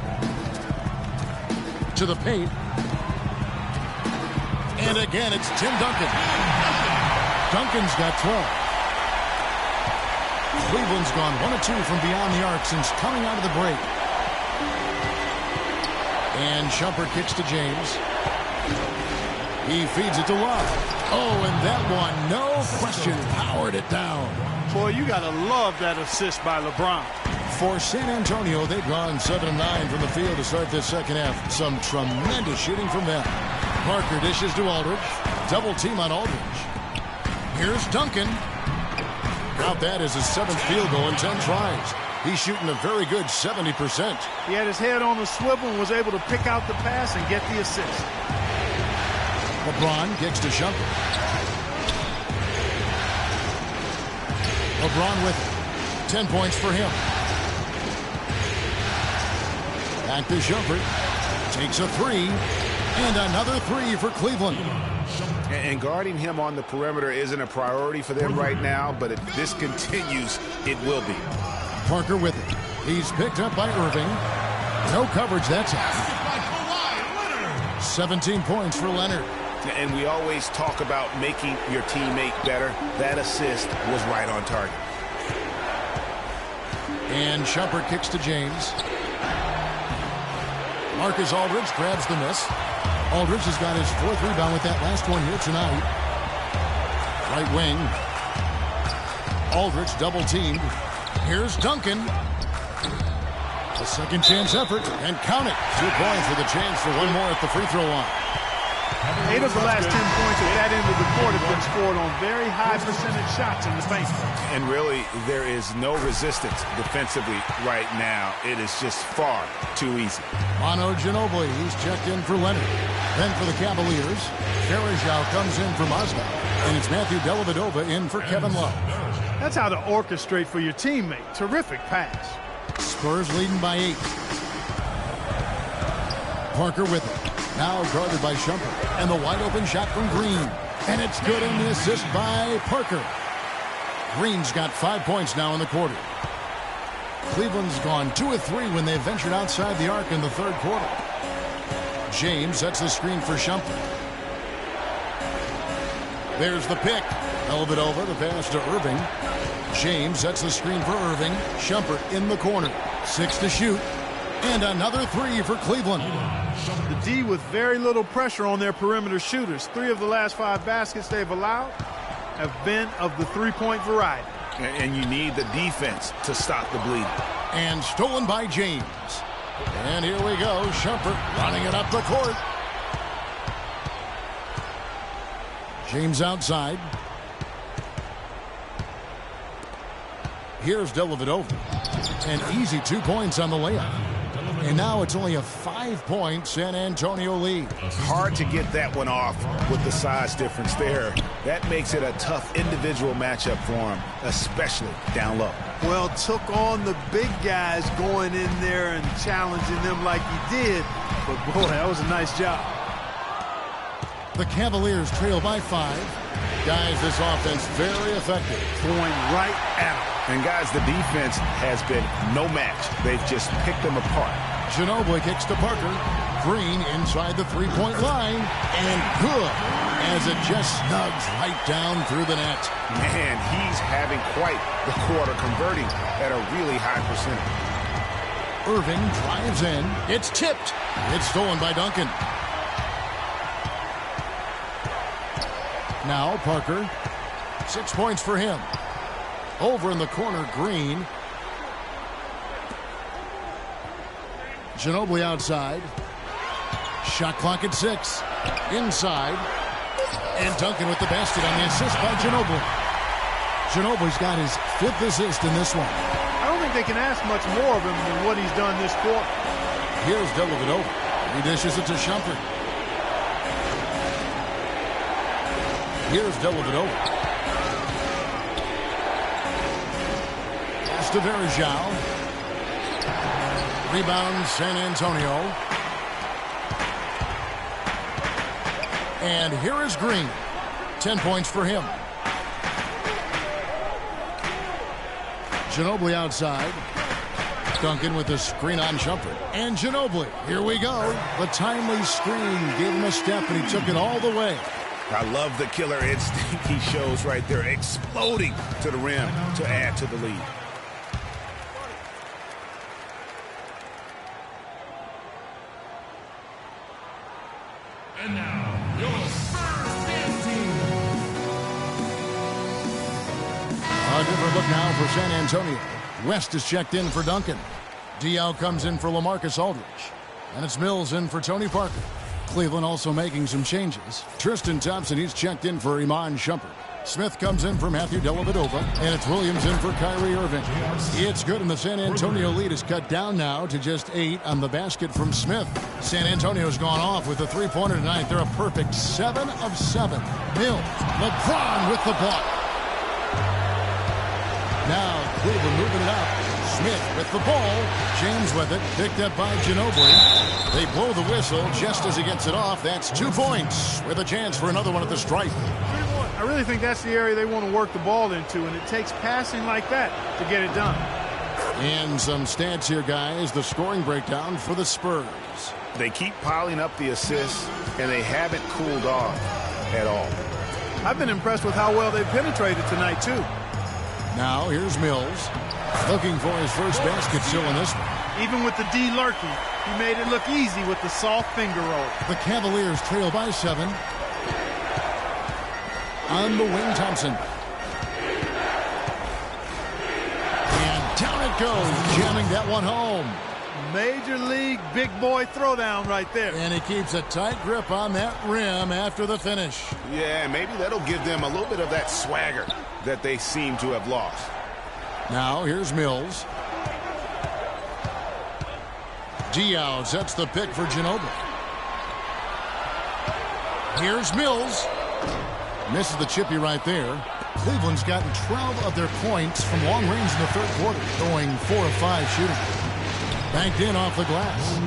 [SPEAKER 3] To the paint. And again, it's Tim Duncan. Duncan's got 12. Cleveland's gone 1 of 2 from beyond the arc since coming out of the break. And Shumpert kicks to James. He feeds it to Love. Oh, and that one, no question, powered it down.
[SPEAKER 5] Boy, you got to love that assist by LeBron.
[SPEAKER 3] For San Antonio, they've gone 7-9 from the field to start this second half. Some tremendous shooting from them. Parker dishes to Aldridge. Double team on Aldridge. Here's Duncan. Now that is his 7th field goal in 10 tries. He's shooting a very good 70%.
[SPEAKER 5] He had his head on the swivel and was able to pick out the pass and get the assist.
[SPEAKER 3] LeBron kicks to Shumpert. LeBron with it. 10 points for him. Back to Shumpert. Takes a 3. And another 3 for Cleveland.
[SPEAKER 4] And guarding him on the perimeter isn't a priority for them right now, but if this continues, it will be.
[SPEAKER 3] Parker with it. He's picked up by Irving. No coverage that time. 17 points for Leonard.
[SPEAKER 4] And we always talk about making your teammate better. That assist was right on target.
[SPEAKER 3] And Shumpert kicks to James. Marcus Aldridge grabs the miss. Aldridge has got his 4th rebound with that last one here tonight. Right wing. Aldridge double teamed. Here's Duncan. A second chance effort. And count it. 2 points with a chance for one more at the free throw line.
[SPEAKER 5] 8 of the last 10 points at that end of the court have been scored on very high percentage shots in the paint.
[SPEAKER 4] And really, there is no resistance defensively right now. It is just far too easy.
[SPEAKER 3] Manu Ginobili, he's checked in for Leonard. Then for the Cavaliers, Farajao comes in for Mozgov. And it's Matthew Dellavedova in for Kevin Love.
[SPEAKER 5] That's how to orchestrate for your teammate. Terrific pass.
[SPEAKER 3] Spurs leading by 8. Parker with it. Now guarded by Shumpert. And the wide open shot from Green. And it's good, and the assist by Parker. Green's got 5 points now in the quarter. Cleveland's gone 2 of 3 when they ventured outside the arc in the 3rd quarter. James sets the screen for Shumpert. There's the pick. Dellavedova, the pass to Irving. James sets the screen for Irving. Shumpert in the corner. 6 to shoot. And another 3 for Cleveland.
[SPEAKER 5] The D with very little pressure on their perimeter shooters. 3 of the last 5 baskets they've allowed have been of the 3-point variety.
[SPEAKER 4] And you need the defense to stop the bleeding.
[SPEAKER 3] And stolen by James. And here we go. Shumpert running it up the court. James outside. Here's Dellavedova. An easy 2 points on the layup. And now it's only a 5-point San Antonio lead.
[SPEAKER 4] Hard to get that one off with the size difference there. That makes it a tough individual matchup for him, especially down low.
[SPEAKER 5] Well, took on the big guys going in there and challenging them like he did. But, boy, that was a nice job.
[SPEAKER 3] The Cavaliers trail by 5. Guys, this offense very effective.
[SPEAKER 5] Going right at them.
[SPEAKER 4] And, guys, the defense has been no match. They've just picked them apart.
[SPEAKER 3] Ginobili kicks to Parker. Green inside the 3-point line. And good, as it just snugs right down through the net.
[SPEAKER 4] Man, he's having quite the quarter, converting at a really high percentage.
[SPEAKER 3] Irving drives in. It's tipped. It's stolen by Duncan. Now Parker. 6 points for him. Over in the corner, Green. Ginobili outside. Shot clock at 6. Inside. And Duncan with the basket on the assist by Ginobili. Ginobili's got his 5th assist in this one.
[SPEAKER 5] I don't think they can ask much more of him than what he's done this quarter.
[SPEAKER 3] Here's Dellavedova. He dishes it to Shumpert. Here's Dellavedova. Pass to Farajao. Rebound San Antonio. And here is Green. 10 points for him. Ginobili outside. Duncan with the screen on Shumpert. And Ginobili. Here we go. The timely screen gave him a step, and he took it all the way.
[SPEAKER 4] I love the killer instinct he shows right there, exploding to the rim to add to the lead.
[SPEAKER 11] And now, your Spurs dance team.
[SPEAKER 3] A different look now for San Antonio. West is checked in for Duncan. Diaw comes in for LaMarcus Aldridge. And it's Mills in for Tony Parker. Cleveland also making some changes. Tristan Thompson, he's checked in for Iman Shumpert. Smith comes in for Matthew Dellavedova, and it's Williams in for Kyrie Irving. It's good, and the San Antonio lead is cut down now to just 8 on the basket from Smith. San Antonio's gone off with a three-pointer tonight. They're a perfect 7 of 7. Mills, LeBron with the block. Now Cleveland moving it up. Smith with the ball. James with it, picked up by Ginobili. They blow the whistle just as he gets it off. That's 2 points with a chance for another one at the stripe.
[SPEAKER 5] I really think that's the area they want to work the ball into, and it takes passing like that to get it done.
[SPEAKER 3] And some stats here, guys. The scoring breakdown for the Spurs.
[SPEAKER 4] They keep piling up the assists, and they haven't cooled off at all.
[SPEAKER 5] I've been impressed with how well they've penetrated tonight, too.
[SPEAKER 3] Now, here's Mills. Looking for his first basket still in this one.
[SPEAKER 5] Even with the D lurking, he made it look easy with the soft finger roll.
[SPEAKER 3] The Cavaliers trail by 7. On the wing, Thompson. And down it goes, jamming that one home.
[SPEAKER 5] Major league big boy throwdown right there.
[SPEAKER 3] And he keeps a tight grip on that rim after the finish.
[SPEAKER 4] Yeah, maybe that'll give them a little bit of that swagger that they seem to have lost.
[SPEAKER 3] Now, here's Mills. Diaw sets the pick for Ginobili. Here's Mills. Misses the chippy right there. Cleveland's gotten 12 of their points from long range in the third quarter, going 4 of 5 shooting. Banked in off the glass.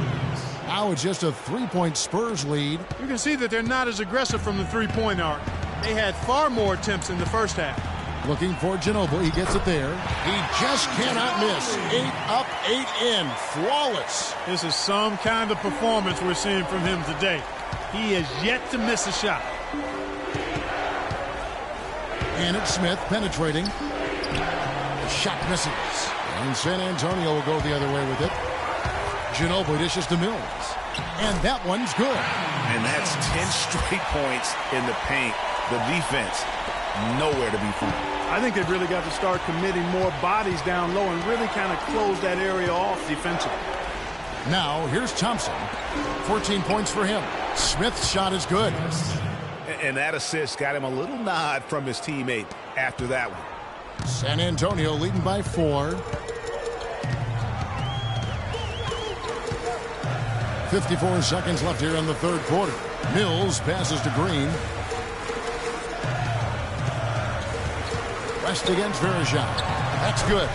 [SPEAKER 3] Now it's just a 3-point Spurs lead.
[SPEAKER 5] You can see that they're not as aggressive from the three-point arc. They had far more attempts in the first half.
[SPEAKER 3] Looking for Ginobili. He gets it there. He just cannot miss. 8 up, 8 in. Flawless.
[SPEAKER 5] This is some kind of performance we're seeing from him today. He has yet to miss a shot.
[SPEAKER 3] And it's Smith penetrating. The shot misses. And San Antonio will go the other way with it. Ginobili dishes to Mills. And that one's good.
[SPEAKER 4] And that's 10 straight points in the paint. The defense, nowhere to be found.
[SPEAKER 5] I think they've really got to start committing more bodies down low and really kind of close that area off defensively.
[SPEAKER 3] Now, here's Thompson. 14 points for him. Smith's shot is good.
[SPEAKER 4] And that assist got him a little nod from his teammate after that one.
[SPEAKER 3] San Antonio leading by 4. 54 seconds left here in the third quarter. Mills passes to Green. West against Verjao. That's good.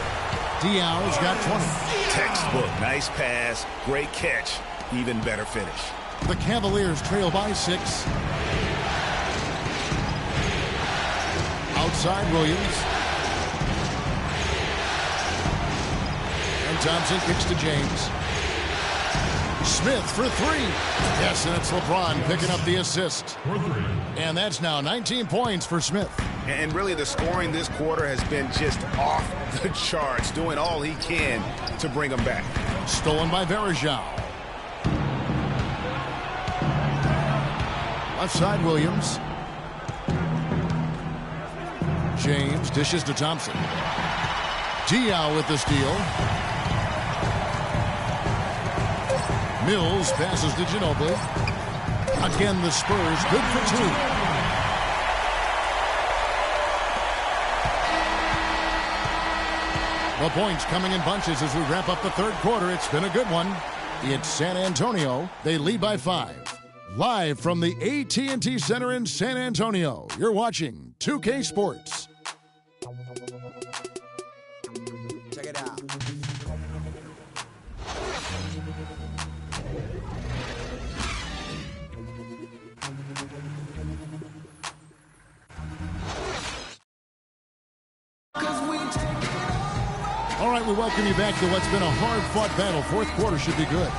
[SPEAKER 3] Diaw's got 20.
[SPEAKER 4] Textbook. Nice pass. Great catch. Even better finish.
[SPEAKER 3] The Cavaliers trail by 6. Outside Williams. And Thompson kicks to James. Smith for 3. Yes, and it's LeBron picking up the assist. And that's now 19 points for Smith.
[SPEAKER 4] And really the scoring this quarter has been just off the charts, doing all he can to bring them back.
[SPEAKER 3] Stolen by Verjao. Left side Williams. James dishes to Thompson. Diaw with the steal. Mills passes to Ginobili. Again, the Spurs good for 2. The points coming in bunches as we wrap up the third quarter. It's been a good one. It's San Antonio. They lead by 5. Live from the AT&T Center in San Antonio, you're watching 2K Sports.
[SPEAKER 12] Check it out.
[SPEAKER 3] All right, we welcome you back to what's been a hard-fought battle. Fourth quarter should be good.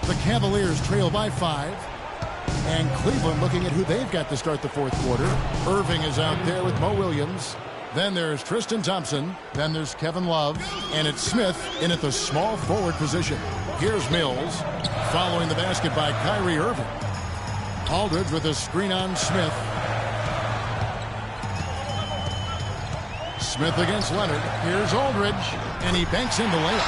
[SPEAKER 3] The Cavaliers trail by 5. And Cleveland looking at who they've got to start the fourth quarter. Irving is out there with Mo Williams. Then there's Tristan Thompson. Then there's Kevin Love. And it's Smith in at the small forward position. Here's Mills following the basket by Kyrie Irving. Aldridge with a screen on Smith. Smith against Leonard. Here's Aldridge, and he banks in the layup.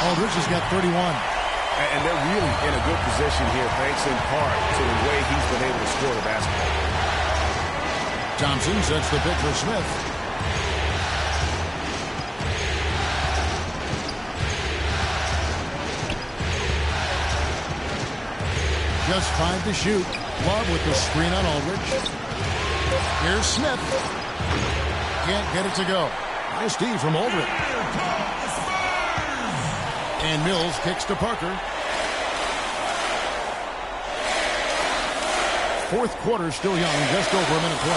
[SPEAKER 3] Aldridge has got 31.
[SPEAKER 4] And they're really in a good position here, thanks in part to the way he's been able to score the basketball.
[SPEAKER 3] Thompson sets the pick for Smith. Just 5 to shoot. Love with the screen on Aldridge. Here's Smith. Can't get it to go. Nice D from Aldridge. And Mills kicks to Parker. Fourth quarter still young, just over a minute 20.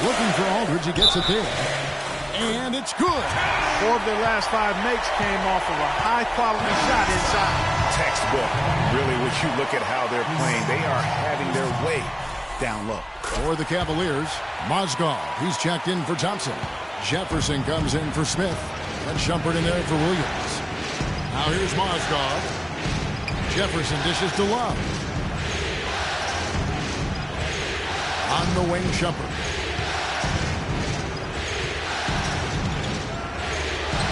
[SPEAKER 3] Looking for Aldridge, he gets it big. And it's good.
[SPEAKER 5] 4 of their last 5 makes came off of a high-quality shot inside.
[SPEAKER 4] Textbook. Really, when you look at how they're playing, they are having their way down low.
[SPEAKER 3] For the Cavaliers, Mozgov. He's checked in for Thompson. Jefferson comes in for Smith. And Shumpert in there for Williams. Now here's Mozgov. Jefferson dishes to Love. On the wing, Shumpert.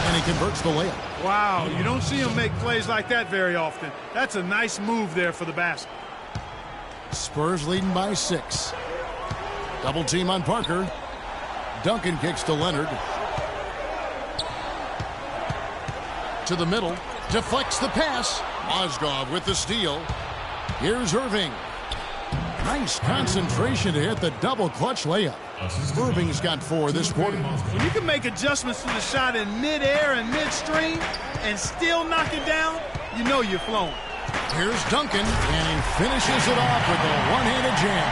[SPEAKER 3] And he converts the layup.
[SPEAKER 5] Wow, you don't see him make plays like that very often. That's a nice move there for the basket.
[SPEAKER 3] Spurs leading by 6. Double team on Parker. Duncan kicks to Leonard. To the middle. Deflects the pass. Mozgov with the steal. Here's Irving. Nice concentration to hit the double clutch layup. Irving's got 4 this quarter.
[SPEAKER 5] When you can make adjustments to the shot in midair and midstream and still knock it down, you know you're flowing.
[SPEAKER 3] Here's Duncan, and he finishes it off with a one-handed jam.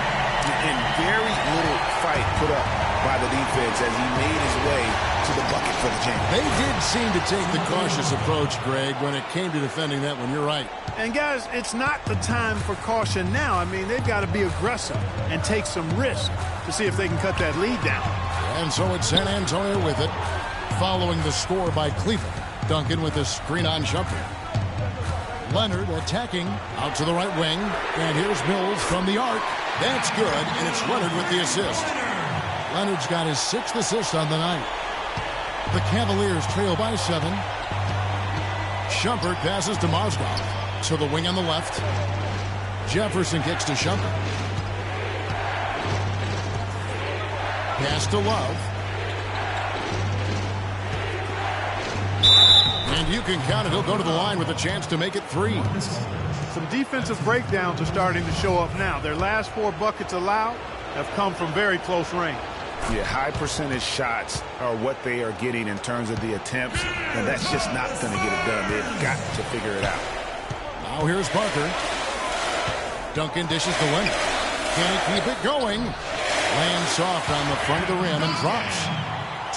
[SPEAKER 4] And very little fight put up by the defense as he made his way to the bucket for the jam.
[SPEAKER 3] They did seem to take the cautious approach, Greg, when it came to defending that one. You're right.
[SPEAKER 5] And, guys, it's not the time for caution now. I mean, they've got to be aggressive and take some risk to see if they can cut that lead down.
[SPEAKER 3] And so it's San Antonio with it, following the score by Cleveland. Duncan with a screen on Shumpert. Leonard attacking out to the right wing. And here's Mills from the arc. That's good, and it's Leonard with the assist. Leonard's got his 6th assist on the night. The Cavaliers trail by 7. Shumpert passes to Mozgov. To the wing on the left. Jefferson kicks to Shumpert. Pass to Love. And you can count it. He'll go to the line with a chance to make it 3.
[SPEAKER 5] Some defensive breakdowns are starting to show up now. Their last 4 buckets allowed have come from very close range.
[SPEAKER 4] Yeah, high percentage shots are what they are getting in terms of the attempts, and that's just not going to get it done. They've got to figure it out.
[SPEAKER 3] Now here's Parker. Duncan dishes to Leonard. Can he keep it going? Lands soft on the front of the rim and drops.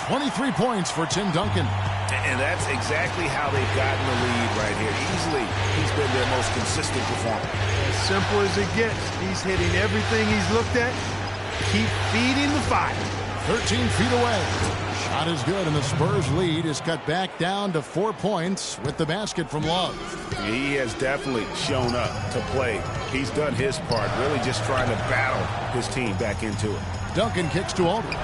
[SPEAKER 3] 23 points for Tim Duncan.
[SPEAKER 4] And that's exactly how they've gotten the lead right here. Easily, he's been their most consistent performer.
[SPEAKER 5] As simple as it gets. He's hitting everything he's looked at. Keep feeding the fire.
[SPEAKER 3] 13 feet away. Shot is good, and the Spurs lead is cut back down to 4 points with the basket from Love.
[SPEAKER 4] He has definitely shown up to play. He's done his part, really just trying to battle his team back into it.
[SPEAKER 3] Duncan kicks to Aldridge.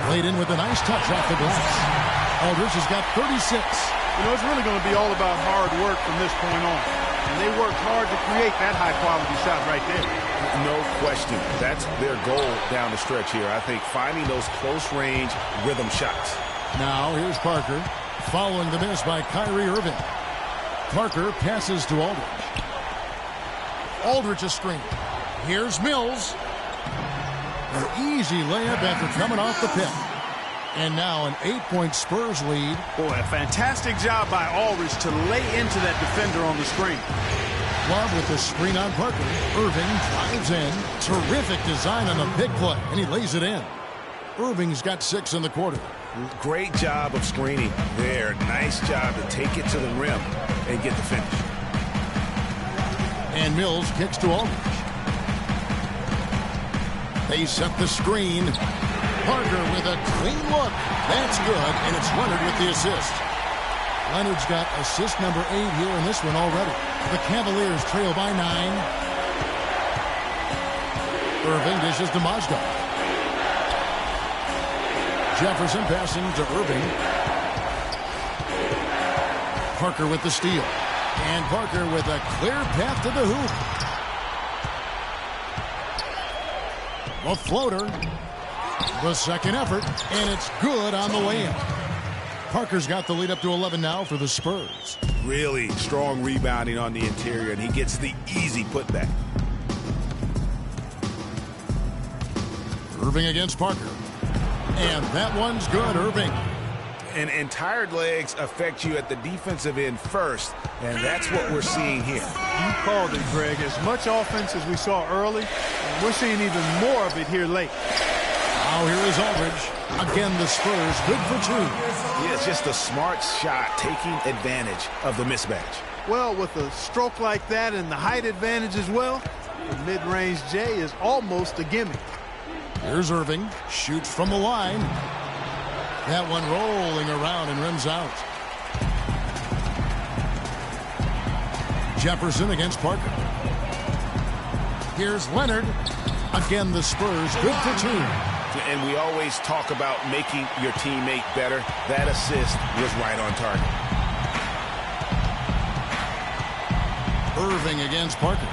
[SPEAKER 3] Played in with a nice touch off the glass. Aldridge has got 36.
[SPEAKER 5] You know, it's really going to be all about hard work from this point on. And they worked hard to create that high-quality shot right there.
[SPEAKER 4] No question. That's their goal down the stretch here. I think finding those close-range rhythm shots.
[SPEAKER 3] Now here's Parker, following the miss by Kyrie Irving. Parker passes to Aldridge. Aldridge a screen. Here's Mills. An easy layup after coming off the pick. And now an 8-point Spurs lead.
[SPEAKER 5] Boy, a fantastic job by Aldridge to lay into that defender on the screen.
[SPEAKER 3] Love with the screen on Parker. Irving drives in. Terrific design on the big play, and he lays it in. Irving's got 6 in the quarter.
[SPEAKER 4] Great job of screening there. Nice job to take it to the rim and get the finish.
[SPEAKER 3] And Mills kicks to Aldridge. They set the screen. Parker with a clean look. That's good, and it's Leonard with the assist. Leonard's got assist number 8 here in this one already. The Cavaliers trail by 9. Irving dishes to Mozgov. Jefferson passing to Irving. Parker with the steal. And Parker with a clear path to the hoop. The floater. The second effort. And it's good on the way in. Parker's got the lead up to 11 now for the Spurs.
[SPEAKER 4] Really strong rebounding on the interior, and he gets the easy putback.
[SPEAKER 3] Irving against Parker. And that one's good, Irving.
[SPEAKER 4] And tired legs affect you at the defensive end first, and that's what we're seeing here.
[SPEAKER 5] You called it, Greg. As much offense as we saw early, and we're seeing even more of it here late.
[SPEAKER 3] Now here is Aldridge. Again, the Spurs good for 2.
[SPEAKER 4] Yeah, it's just a smart shot taking advantage of the mismatch.
[SPEAKER 5] Well, with a stroke like that and the height advantage as well, the mid-range J is almost a gimme.
[SPEAKER 3] Here's Irving. Shoots from the line. That one rolling around and rims out. Jefferson against Parker. Here's Leonard. Again, the Spurs good for 2.
[SPEAKER 4] And we always talk about making your teammate better. That assist was right on target.
[SPEAKER 3] Irving against Parker.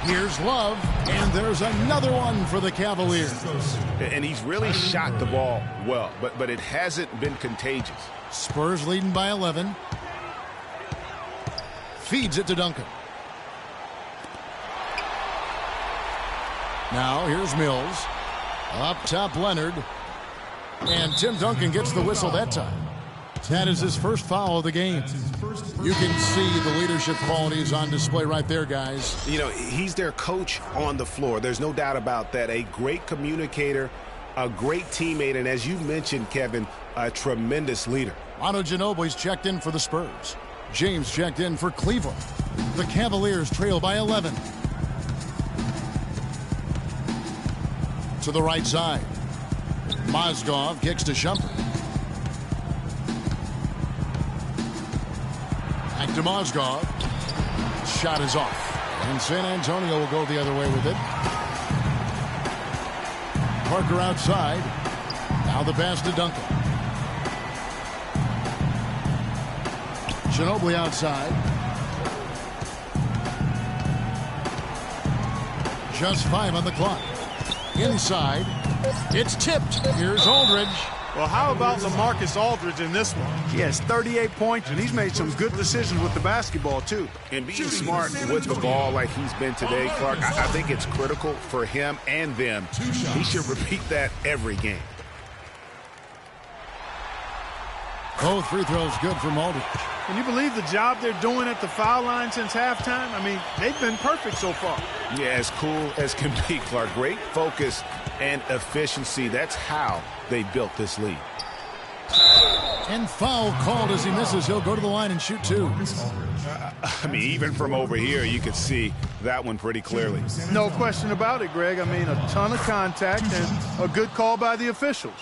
[SPEAKER 3] Here's Love, and there's another one for the Cavaliers.
[SPEAKER 4] And he's really shot the ball well, but it hasn't been contagious.
[SPEAKER 3] Spurs leading by 11. Feeds it to Duncan. Now here's Mills. Up top, Leonard. And Tim Duncan gets the whistle that time. That is his first foul of the game. You can see the leadership qualities on display right there, guys.
[SPEAKER 4] You know, he's their coach on the floor. There's no doubt about that. A great communicator, a great teammate, and as you mentioned, Kevin, a tremendous leader.
[SPEAKER 3] Manu Ginobili's checked in for the Spurs. James checked in for Cleveland. The Cavaliers trail by 11. To the right side. Mozgov kicks to Shumpert. Back to Mozgov. Shot is off. And San Antonio will go the other way with it. Parker outside. Now the pass to Duncan. Ginobili outside. Just 5 on the clock. Inside. It's tipped. Here's Aldridge.
[SPEAKER 5] Well, how about LaMarcus Aldridge in this one? He has 38 points, and he's made some good decisions with the basketball, too.
[SPEAKER 4] And being smart with the ball like he's been today, Clark, I think it's critical for him and them. He should repeat that every game.
[SPEAKER 3] Both free throws good from Aldridge.
[SPEAKER 5] Can you believe the job they're doing at the foul line since halftime? I mean, they've been perfect so far.
[SPEAKER 4] Yeah, as cool as can be, Clark. Great focus and efficiency. That's how they built this lead.
[SPEAKER 3] And foul called as he misses. He'll go to the line and shoot 2.
[SPEAKER 4] I mean, even from over here, you could see that one pretty clearly.
[SPEAKER 5] No question about it, Greg. I mean, a ton of contact and a good call by the officials.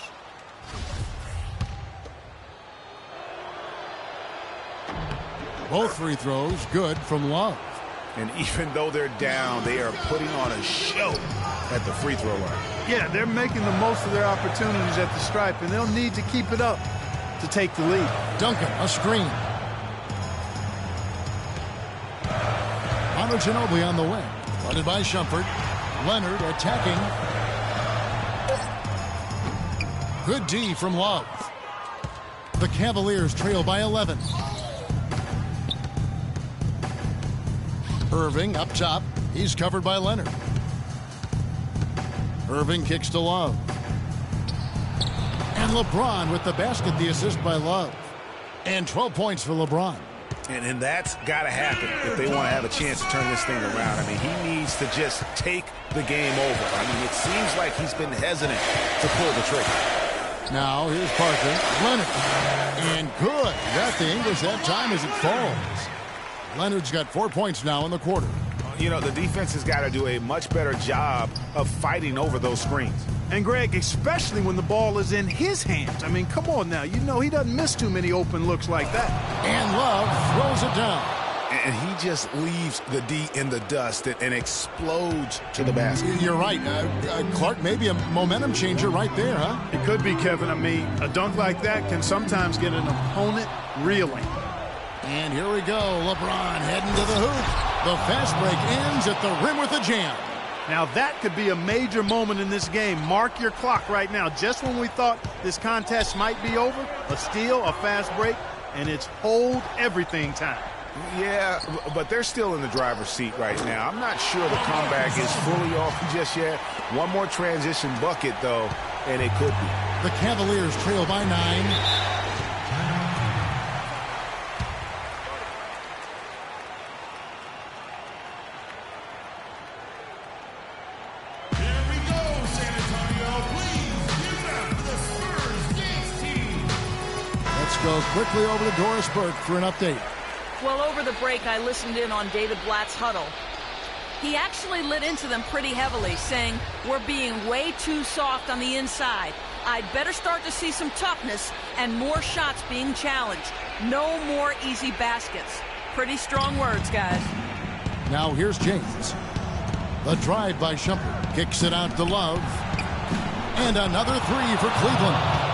[SPEAKER 3] Both free throws good from Love.
[SPEAKER 4] And even though they're down, they are putting on a show at the free throw line.
[SPEAKER 5] Yeah, they're making the most of their opportunities at the stripe, and they'll need to keep it up to take the lead.
[SPEAKER 3] Duncan, a screen. Manu Ginobili on the wing. Funded by Shumpert. Leonard attacking. Good D from Love. The Cavaliers trail by 11. Irving up top. He's covered by Leonard. Irving kicks to Love. And LeBron with the basket, the assist by Love. And 12 points for LeBron.
[SPEAKER 4] And that's got to happen if they want to have a chance to turn this thing around. I mean, he needs to just take the game over. I mean, it seems like he's been hesitant to pull the trigger.
[SPEAKER 3] Now here's Parker. Leonard. And good. Got the English that time as it falls. Leonard's got 4 points now in the quarter.
[SPEAKER 4] You know, the defense has got to do a much better job of fighting over those screens.
[SPEAKER 5] And Greg, especially when the ball is in his hands. I mean, come on now. You know he doesn't miss too many open looks like that.
[SPEAKER 3] And Love throws it down.
[SPEAKER 4] And he just leaves the D in the dust and explodes to the basket.
[SPEAKER 3] You're right. Clark, maybe a momentum changer right there, huh?
[SPEAKER 5] It could be, Kevin. I mean, a dunk like that can sometimes get an opponent reeling.
[SPEAKER 3] And here we go. LeBron heading to the hoop. The fast break ends at the rim with a jam.
[SPEAKER 5] Now that could be a major moment in this game. Mark your clock right now. Just when we thought this contest might be over, a steal, a fast break, and it's hold everything time.
[SPEAKER 4] Yeah, but they're still in the driver's seat right now. I'm not sure the comeback is fully off just yet. One more transition bucket, though, and it could be.
[SPEAKER 3] The Cavaliers trail by 9. Go quickly over to Doris Burke for an update.
[SPEAKER 1] Well, over the break, I listened in on David Blatt's huddle. He actually lit into them pretty heavily, saying, we're being way too soft on the inside. I'd better start to see some toughness and more shots being challenged. No more easy baskets. Pretty strong words, guys.
[SPEAKER 3] Now here's James. The drive by Shumpert. Kicks it out to Love. And another three for Cleveland.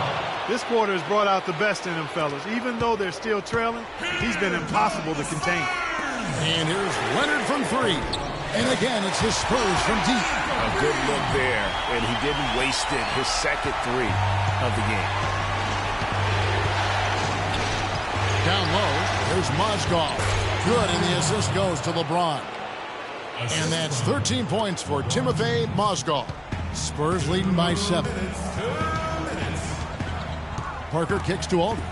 [SPEAKER 5] This quarter has brought out the best in them, fellas. Even though they're still trailing, he's been impossible to contain.
[SPEAKER 3] And here's Leonard from 3. And again, it's his Spurs from deep.
[SPEAKER 4] A good look there, and he didn't waste it. His second 3 of the game.
[SPEAKER 3] Down low, there's Mozgov. Good, and the assist goes to LeBron. And that's 13 points for Timofey Mozgov. Spurs leading by 7. Parker kicks to Aldridge.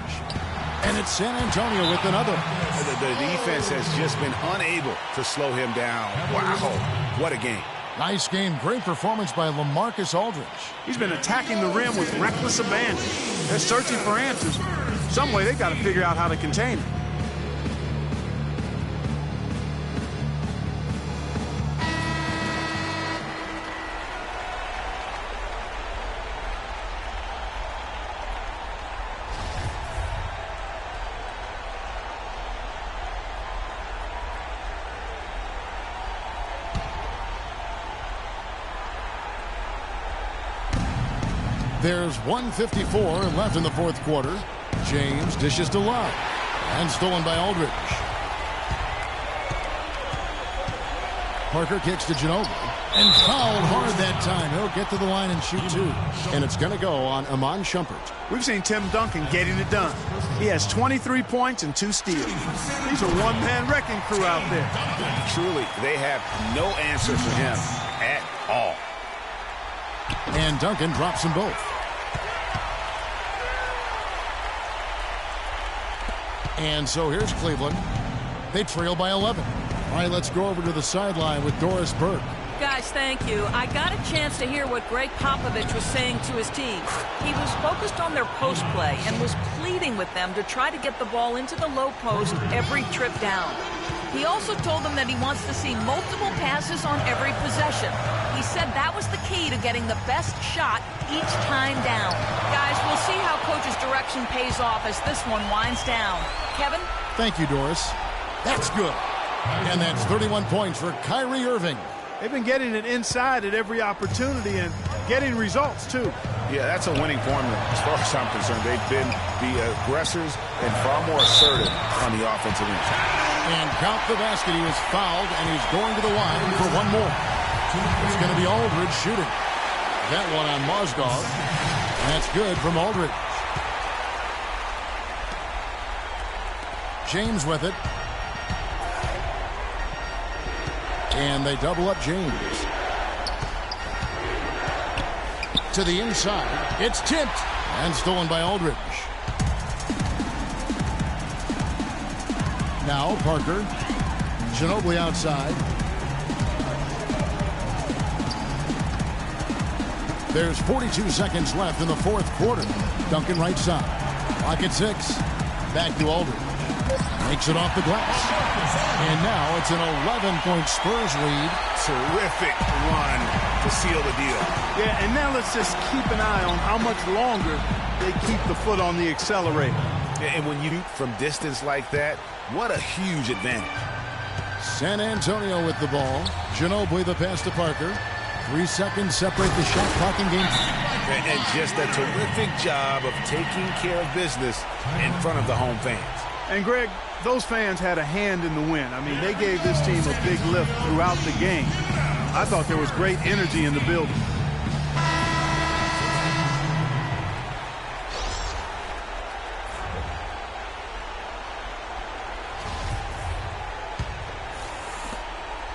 [SPEAKER 3] And it's San Antonio with another.
[SPEAKER 4] The defense has just been unable to slow him down. Wow, what a game.
[SPEAKER 3] Nice game. Great performance by LaMarcus Aldridge.
[SPEAKER 5] He's been attacking the rim with reckless abandon. They're searching for answers. Some way they got to figure out how to contain him.
[SPEAKER 3] There's 1:54 left in the fourth quarter. James dishes to Love. And stolen by Aldridge. Parker kicks to Ginobili. And fouled hard that time. He'll get to the line and shoot 2. And it's going to go on Iman Shumpert.
[SPEAKER 5] We've seen Tim Duncan getting it done. He has 23 points and 2 steals. He's a one-man wrecking crew out there.
[SPEAKER 4] Truly, they have no answer for him at all.
[SPEAKER 3] And Duncan drops them both. And so here's Cleveland. They trail by 11. All right, let's go over to the sideline with Doris Burke.
[SPEAKER 1] Guys, thank you. I got a chance to hear what Greg Popovich was saying to his team. He was focused on their post play and was pleading with them to try to get the ball into the low post every trip down. He also told them that he wants to see multiple passes on every possession. He said that was the key to getting the best shot each time down. Guys, we'll see how Coach's direction pays off as this one winds down. Kevin?
[SPEAKER 3] Thank you, Doris. That's good. And that's 31 points for Kyrie Irving.
[SPEAKER 5] They've been getting it inside at every opportunity and getting results, too.
[SPEAKER 4] Yeah, that's a winning formula as far as I'm concerned. They've been the aggressors and far more assertive on the offensive end.
[SPEAKER 3] And count the basket. He was fouled, and he's going to the line for one more. It's going to be Aldridge shooting. That one on Mozgov. That's good from Aldridge. James with it. And they double up James. To the inside. It's tipped. And stolen by Aldridge. Now Parker. Ginobili outside. There's 42 seconds left in the fourth quarter. Duncan right side. Clock at 6. Back to Aldridge. Makes it off the glass. And now it's an 11-point Spurs lead.
[SPEAKER 4] Terrific run to seal the deal.
[SPEAKER 5] Yeah, and now let's just keep an eye on how much longer they keep the foot on the accelerator.
[SPEAKER 4] Yeah, and when you shoot from distance like that, what a huge advantage.
[SPEAKER 3] San Antonio with the ball. Ginobili the pass to Parker. 3 seconds separate the shot clock and game.
[SPEAKER 4] And just a terrific job of taking care of business in front of the home fans.
[SPEAKER 5] And Greg, those fans had a hand in the win. I mean, they gave this team a big lift throughout the game. I thought there was great energy in the building.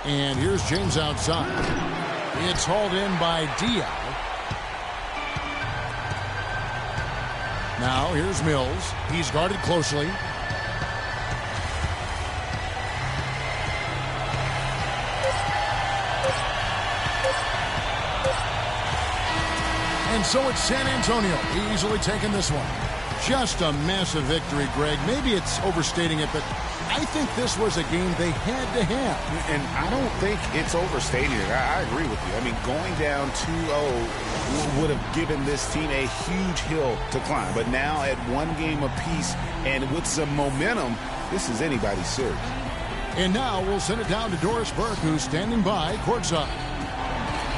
[SPEAKER 3] And here's James outside. It's hauled in by Diaw. Now here's Mills. He's guarded closely. And so it's San Antonio easily taking this one. Just a massive victory, Greg. Maybe it's overstating it, but I think this was a game they had to have.
[SPEAKER 4] And I don't think it's overstating it. I agree with you. I mean, going down 2-0 would have given this team a huge hill to climb. But now at 1 game apiece and with some momentum, this is anybody's series.
[SPEAKER 3] And now we'll send it down to Doris Burke, who's standing by courtside.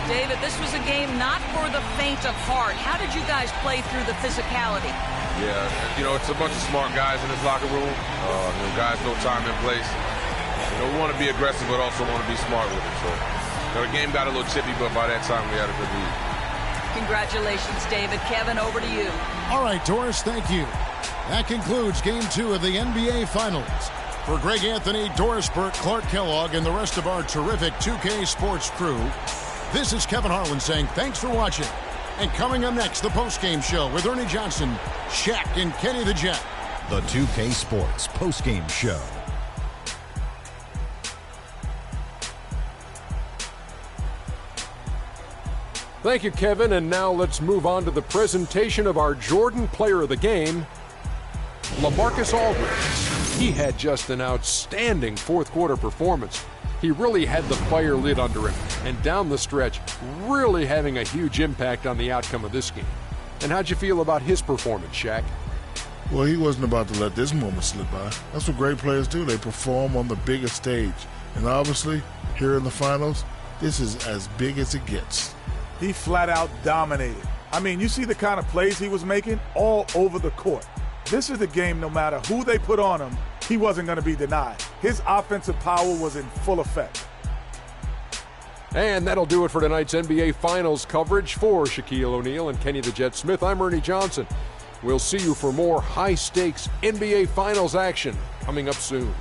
[SPEAKER 1] David, this was a game not for the faint of heart. How did you guys play through the physicality?
[SPEAKER 13] Yeah, you know, it's a bunch of smart guys in this locker room. Guys know time and place. We want to be aggressive, but also want to be smart with it. So, the game got a little chippy, but by that time, we had a good lead.
[SPEAKER 1] Congratulations, David. Kevin, over to you.
[SPEAKER 3] All right, Doris, thank you. That concludes Game 2 of the NBA Finals. For Greg Anthony, Doris Burke, Clark Kellogg, and the rest of our terrific 2K Sports crew, this is Kevin Harlan saying thanks for watching. And coming up next, the postgame show with Ernie Johnson, Shaq, and Kenny the Jet.
[SPEAKER 8] The 2K Sports postgame show.
[SPEAKER 2] Thank you, Kevin. And now let's move on to the presentation of our Jordan Player of the Game, LaMarcus Aldridge. He had just an outstanding fourth-quarter performance. He really had the fire lit under him, and down the stretch, really having a huge impact on the outcome of this game. And how'd you feel about his performance, Shaq?
[SPEAKER 10] Well, he wasn't about to let this moment slip by. That's what great players do. They perform on the biggest stage. And obviously, here in the finals, this is as big as it gets.
[SPEAKER 9] He flat out dominated. I mean, you see the kind of plays he was making all over the court. This is the game, no matter who they put on him, he wasn't going to be denied. His offensive power was in full effect.
[SPEAKER 2] And that'll do it for tonight's NBA Finals coverage. For Shaquille O'Neal and Kenny the Jet Smith, I'm Ernie Johnson. We'll see you for more high-stakes NBA Finals action coming up soon.